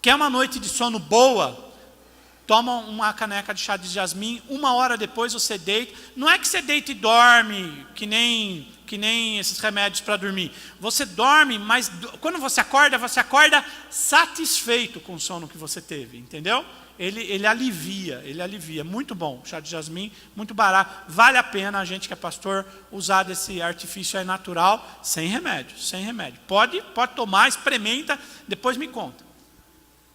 Quer uma noite de sono boa? Toma uma caneca de chá de jasmim, 1 hora depois você deita. Não é que você deita e dorme, que nem esses remédios para dormir. Você dorme, mas quando você acorda satisfeito com o sono que você teve, entendeu? Ele alivia. Muito bom, chá de jasmim, muito barato. Vale a pena a gente que é pastor usar desse artifício aí natural, sem remédio. Pode tomar, experimenta, depois me conta.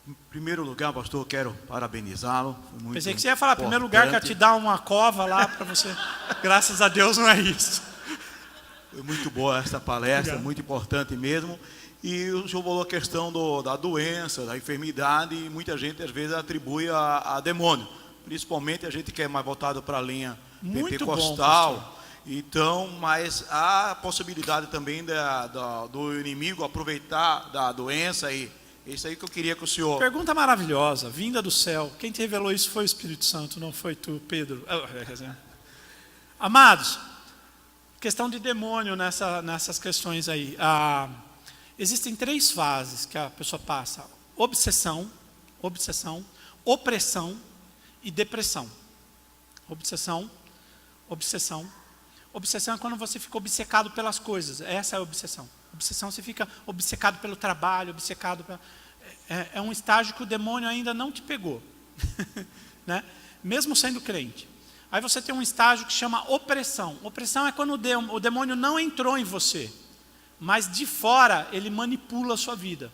Em primeiro lugar, pastor, quero parabenizá-lo. Pensei que você ia falar, em primeiro lugar, quero te dar uma cova lá para você. Graças a Deus não é isso. Foi muito boa essa palestra, muito importante mesmo. E o senhor falou a questão da doença, da enfermidade, e muita gente às vezes atribui a demônio. Principalmente a gente que é mais voltado para a linha pentecostal. Bom, então, mas há a possibilidade também do inimigo aproveitar da doença e isso aí que eu queria que o senhor... Pergunta maravilhosa, vinda do céu. Quem te revelou isso foi o Espírito Santo, não foi tu, Pedro. Amados, questão de demônio nessas questões aí. Existem 3 fases que a pessoa passa: obsessão, opressão e depressão. Obsessão. Obsessão é quando você fica obcecado pelas coisas. Essa é a obsessão. Obsessão, você fica obcecado pelo trabalho, é um estágio que o demônio ainda não te pegou, né? Mesmo sendo crente. Aí você tem um estágio que chama opressão. Opressão é quando o demônio não entrou em você, mas de fora ele manipula a sua vida.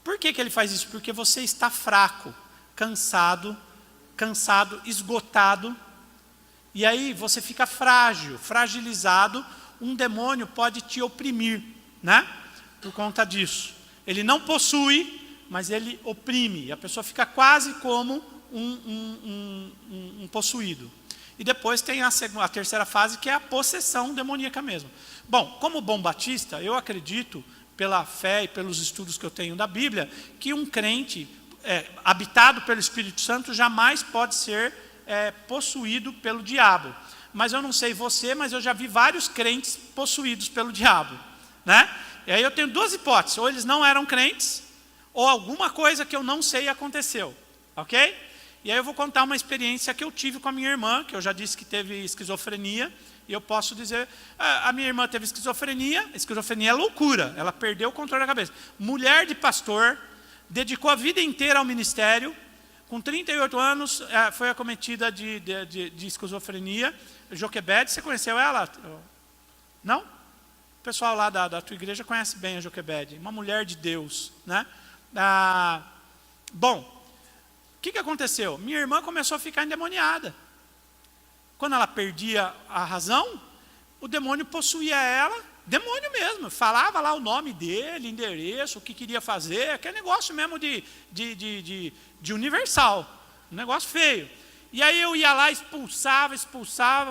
Por que ele faz isso? Porque você está fraco, cansado, esgotado, e aí você fica frágil, fragilizado. Um demônio pode te oprimir, né? Por conta disso. Ele não possui, mas ele oprime. A pessoa fica quase como um possuído. E depois tem a terceira fase, que é a possessão demoníaca mesmo. Bom, como bom batista, eu acredito, pela fé e pelos estudos que eu tenho da Bíblia, que um crente habitado pelo Espírito Santo jamais pode ser possuído pelo diabo. Mas eu não sei você, mas eu já vi vários crentes possuídos pelo diabo, né? E aí eu tenho 2 hipóteses: ou eles não eram crentes, ou alguma coisa que eu não sei aconteceu, ok? E aí eu vou contar uma experiência que eu tive com a minha irmã, que eu já disse que teve esquizofrenia, e eu posso dizer, a minha irmã teve esquizofrenia é loucura, ela perdeu o controle da cabeça. Mulher de pastor, dedicou a vida inteira ao ministério, com 38 anos foi acometida de esquizofrenia. Joquebede, você conheceu ela? Não? O pessoal lá da tua igreja conhece bem a Joquebede, uma mulher de Deus, né? Bom, o que aconteceu? Minha irmã começou a ficar endemoniada. Quando ela perdia a razão, o demônio possuía ela, demônio mesmo, falava lá o nome dele, endereço, o que queria fazer, aquele negócio mesmo de universal, um negócio feio. E aí eu ia lá, expulsava,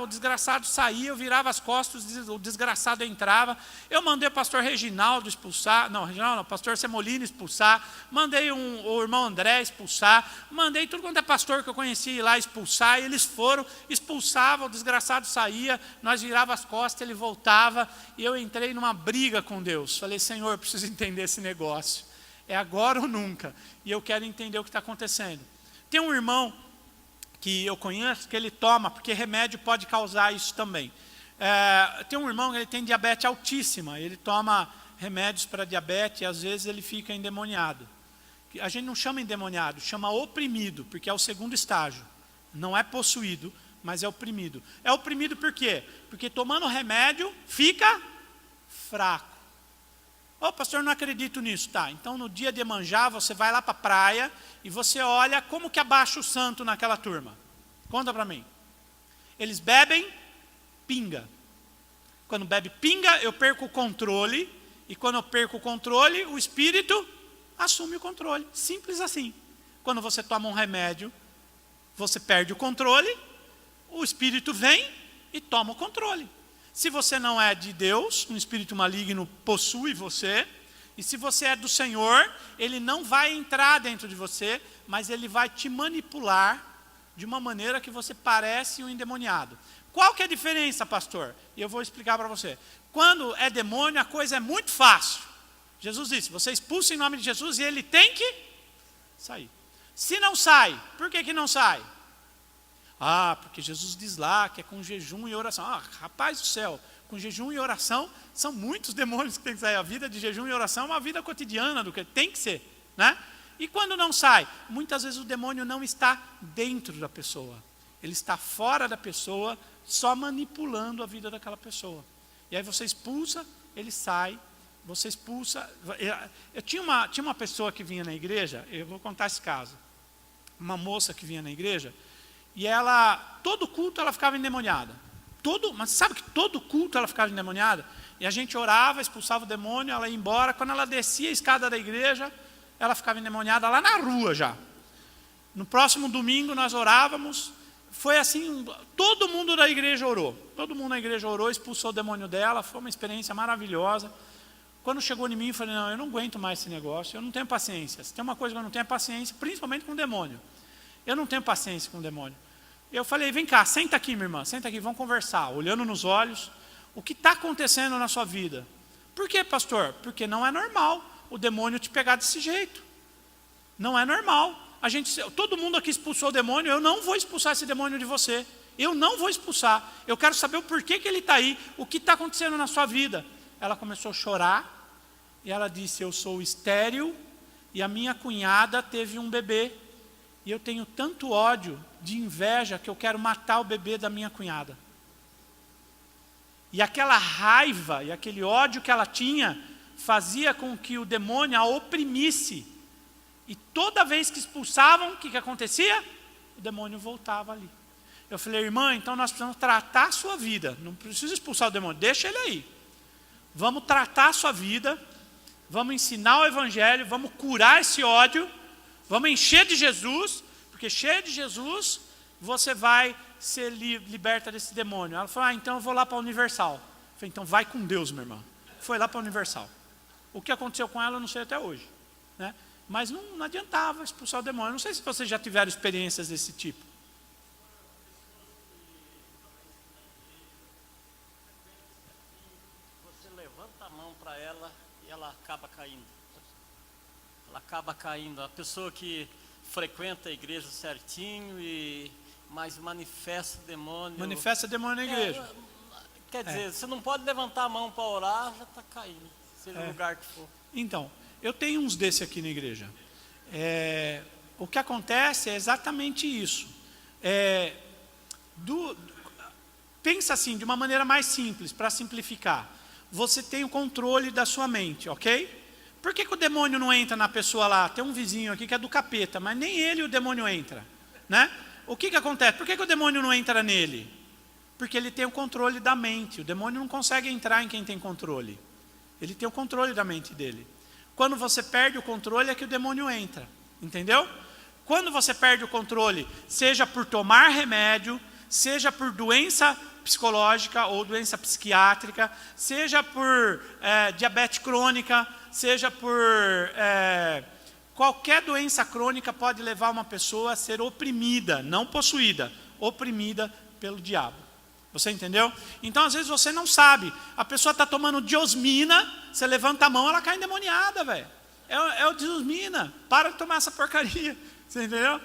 o desgraçado saía, eu virava as costas, o desgraçado entrava. Eu mandei o pastor Reginaldo expulsar, o pastor Semolino expulsar, mandei o irmão André expulsar, mandei tudo quanto é pastor que eu conhecia ir lá expulsar, e eles foram, expulsavam, o desgraçado saía, nós virava as costas, ele voltava, e eu entrei numa briga com Deus. Falei, Senhor, eu preciso entender esse negócio, é agora ou nunca, e eu quero entender o que está acontecendo. Tem um irmão que eu conheço, que ele toma, porque remédio pode causar isso também. Tem um irmão que ele tem diabetes altíssima, ele toma remédios para diabetes e às vezes ele fica endemoniado. A gente não chama endemoniado, chama oprimido, porque é o segundo estágio. Não é possuído, mas é oprimido. É oprimido por quê? Porque tomando remédio fica fraco. Ô, pastor, não acredito nisso. Tá, então no dia de Iemanjá você vai lá para a praia e você olha como que abaixa o santo naquela turma. Conta para mim. Eles bebem pinga. Quando bebe pinga, eu perco o controle. E quando eu perco o controle, o espírito assume o controle. Simples assim. Quando você toma um remédio, você perde o controle, o espírito vem e toma o controle. Se você não é de Deus, um espírito maligno possui você, e se você é do Senhor, ele não vai entrar dentro de você, mas ele vai te manipular de uma maneira que você parece um endemoniado. Qual que é a diferença, pastor? E eu vou explicar para você. Quando é demônio, a coisa é muito fácil. Jesus disse, você expulsa em nome de Jesus e ele tem que sair. Se não sai, por que não sai? Porque Jesus diz lá que é com jejum e oração. Rapaz do céu, com jejum e oração, são muitos demônios que tem que sair. A vida de jejum e oração é uma vida cotidiana do que tem que ser, né? E quando não sai? Muitas vezes o demônio não está dentro da pessoa. Ele está fora da pessoa, só manipulando a vida daquela pessoa. E aí você expulsa, ele sai, você expulsa. Eu tinha uma pessoa que vinha na igreja, eu vou contar esse caso. Uma moça que vinha na igreja, e ela, todo culto ela ficava endemoniada. Mas sabe que todo culto ela ficava endemoniada? E a gente orava, expulsava o demônio, ela ia embora. Quando ela descia a escada da igreja, ela ficava endemoniada lá na rua já. No próximo domingo nós orávamos, foi assim, todo mundo da igreja orou. Todo mundo na igreja orou, expulsou o demônio dela, foi uma experiência maravilhosa. Quando chegou em mim, eu falei, não, eu não aguento mais esse negócio, eu não tenho paciência. Se tem uma coisa que eu não tenho paciência, principalmente com o demônio. Eu não tenho paciência com o demônio. Eu falei, vem cá, senta aqui, minha irmã, senta aqui, vamos conversar, olhando nos olhos, o que está acontecendo na sua vida? Por quê, pastor? Porque não é normal o demônio te pegar desse jeito. Não é normal. Todo mundo aqui expulsou o demônio, eu não vou expulsar esse demônio de você. Eu não vou expulsar. Eu quero saber o porquê que ele está aí, o que está acontecendo na sua vida. Ela começou a chorar, e ela disse, eu sou estéril, e a minha cunhada teve um bebê. E eu tenho tanto ódio de inveja que eu quero matar o bebê da minha cunhada. E aquela raiva e aquele ódio que ela tinha fazia com que o demônio a oprimisse. E toda vez que expulsavam, o que acontecia? O demônio voltava ali. Eu falei, irmã, então nós precisamos tratar a sua vida. Não precisa expulsar o demônio, deixa ele aí. Vamos tratar a sua vida, vamos ensinar o evangelho, vamos curar esse ódio. Vamos encher de Jesus, porque cheio de Jesus, você vai ser liberta desse demônio. Ela falou, então eu vou lá para a Universal. Eu falei, então vai com Deus, minha irmã. Foi lá para a Universal. O que aconteceu com ela, eu não sei até hoje, né? Mas não adiantava expulsar o demônio. Não sei se vocês já tiveram experiências desse tipo. Você levanta a mão para ela e ela acaba caindo. Ela acaba caindo. A pessoa que frequenta a igreja certinho, mas manifesta demônio. Manifesta demônio na igreja. Quer dizer, você não pode levantar a mão para orar, já está caindo, seja o lugar que for. Então, eu tenho uns desse aqui na igreja. O que acontece é exatamente isso. Pensa assim, de uma maneira mais simples, para simplificar. Você tem o controle da sua mente, ok? Por que o demônio não entra na pessoa lá? Tem um vizinho aqui que é do capeta, mas nem ele o demônio entra, né? O que acontece? Por que o demônio não entra nele? Porque ele tem o controle da mente. O demônio não consegue entrar em quem tem controle. Ele tem o controle da mente dele. Quando você perde o controle é que o demônio entra, entendeu? Quando você perde o controle, seja por tomar remédio, seja por doença psicológica ou doença psiquiátrica, seja por diabetes crônica, seja por qualquer doença crônica, pode levar uma pessoa a ser oprimida, não possuída, oprimida pelo diabo. Você entendeu? Então, às vezes, você não sabe. A pessoa está tomando diosmina, você levanta a mão, ela cai endemoniada, velho. É o diosmina. Para de tomar essa porcaria. Você entendeu?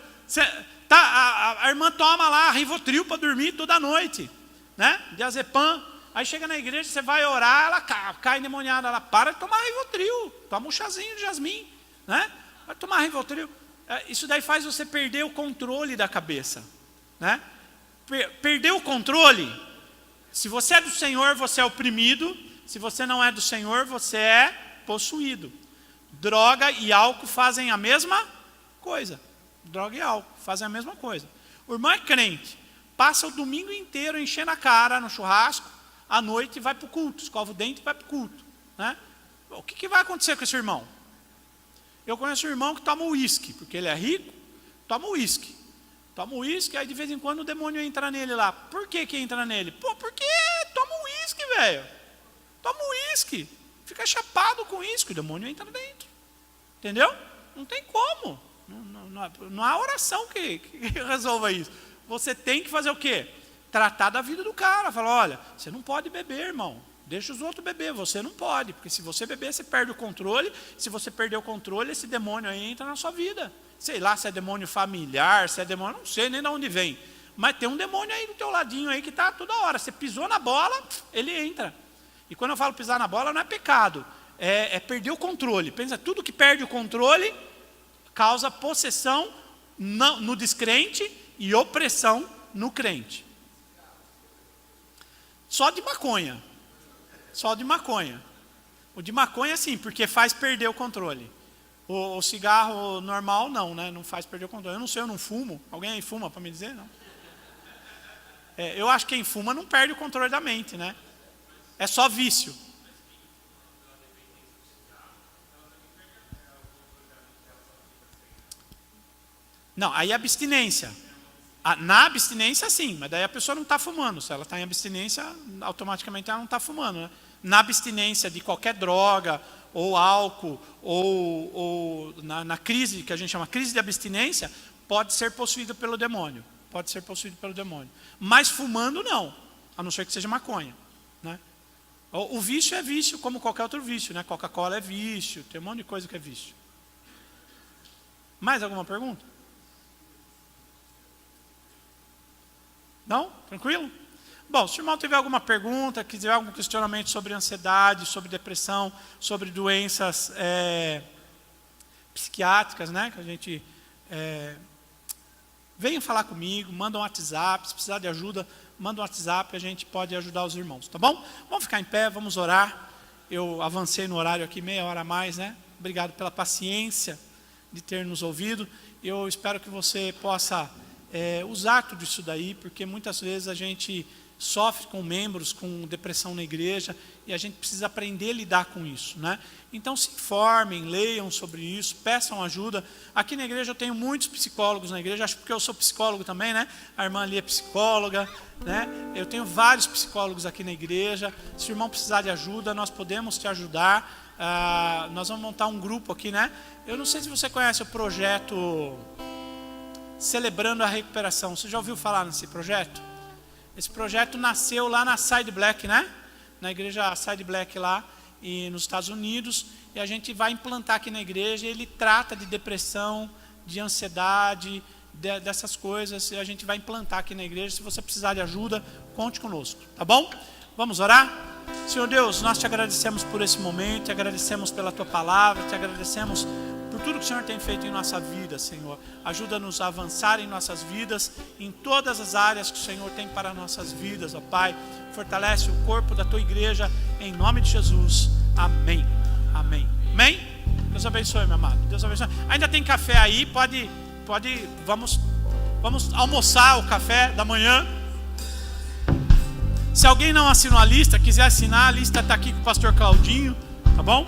A irmã toma lá Rivotril para dormir toda noite, né? Diazepam. Aí chega na igreja, você vai orar, ela cai endemoniada. Ela para de tomar Rivotril. Toma um chazinho de jasmim, né? Vai tomar Rivotril. Isso daí faz você perder o controle da cabeça, né? Perder o controle. Se você é do Senhor, você é oprimido. Se você não é do Senhor, você é possuído. Droga e álcool fazem a mesma coisa. Droga e álcool fazem a mesma coisa. O irmão é crente, passa o domingo inteiro enchendo a cara no churrasco, à noite vai para o culto, escova o dente e vai para o culto, né? O que vai acontecer com esse irmão? Eu conheço um irmão que toma uísque, porque ele é rico, toma uísque. Toma uísque, aí de vez em quando o demônio entra nele lá. Por que entra nele? Porque toma uísque, velho. Toma uísque. Fica chapado com uísque, o demônio entra dentro. Entendeu? Não tem como. Não há oração que resolva isso. Você tem que fazer o quê? Tratar da vida do cara. Falar, olha, você não pode beber, irmão. Deixa os outros beber, você não pode. Porque se você beber, você perde o controle. Se você perder o controle, esse demônio aí entra na sua vida. Sei lá se é demônio familiar, se é demônio, não sei nem de onde vem. Mas tem um demônio aí do teu ladinho aí que está toda hora. Você pisou na bola, ele entra. E quando eu falo pisar na bola, não é pecado. É perder o controle. Pensa, tudo que perde o controle causa possessão no descrente e opressão no crente. Só de maconha. Só de maconha. O de maconha sim, porque faz perder o controle. O cigarro normal não, né? Não faz perder o controle. Eu não sei, eu não fumo. Alguém aí fuma para me dizer? Não. Eu acho que quem fuma não perde o controle da mente, né? É só vício. Não, aí é abstinência. Na abstinência sim, mas daí a pessoa não está fumando. Se ela está em abstinência, automaticamente ela não está fumando, né? Na abstinência de qualquer droga ou álcool, ou na crise, que a gente chama crise de abstinência, pode ser possuído pelo demônio. Pode ser possuído pelo demônio. Mas fumando não, a não ser que seja maconha, né? O vício é vício como qualquer outro vício, né? Coca-Cola é vício, tem um monte de coisa que é vício. Mais alguma pergunta? Não? Tranquilo? Bom, se o irmão tiver alguma pergunta, quiser algum questionamento sobre ansiedade, sobre depressão, sobre doenças psiquiátricas, né? Que a gente venha falar comigo, manda um WhatsApp, se precisar de ajuda, manda um WhatsApp, a gente pode ajudar os irmãos, tá bom? Vamos ficar em pé, vamos orar. Eu avancei no horário aqui, meia hora a mais, né? Obrigado pela paciência de ter nos ouvido. Eu espero que você possa usar tudo isso daí, porque muitas vezes a gente sofre com membros com depressão na igreja e a gente precisa aprender a lidar com isso, né? Então se informem, leiam sobre isso, peçam ajuda. Aqui na igreja eu tenho muitos psicólogos na igreja, acho porque eu sou psicólogo também, né? A irmã ali é psicóloga, né? Eu tenho vários psicólogos aqui na igreja. Se o irmão precisar de ajuda, nós podemos te ajudar. Nós vamos montar um grupo aqui, né? Eu não sei se você conhece o projeto Celebrando a Recuperação. Você já ouviu falar nesse projeto? Esse projeto nasceu lá na Side Black, né? Na igreja Side Black lá nos Estados Unidos. E a gente vai implantar aqui na igreja. Ele trata de depressão, de ansiedade, dessas coisas, a gente vai implantar aqui na igreja. Se você precisar de ajuda, conte conosco, tá bom? Vamos orar? Senhor Deus, nós te agradecemos por esse momento, te agradecemos pela tua palavra, te agradecemos por tudo que o Senhor tem feito em nossa vida, Senhor. Ajuda-nos a avançar em nossas vidas, em todas as áreas que o Senhor tem para nossas vidas, ó Pai. Fortalece o corpo da tua igreja, em nome de Jesus. Amém. Amém. Amém? Deus abençoe, meu amado. Deus abençoe. Ainda tem café aí, vamos almoçar o café da manhã. Se alguém não assinou a lista, quiser assinar, a lista está aqui com o pastor Claudinho, tá bom?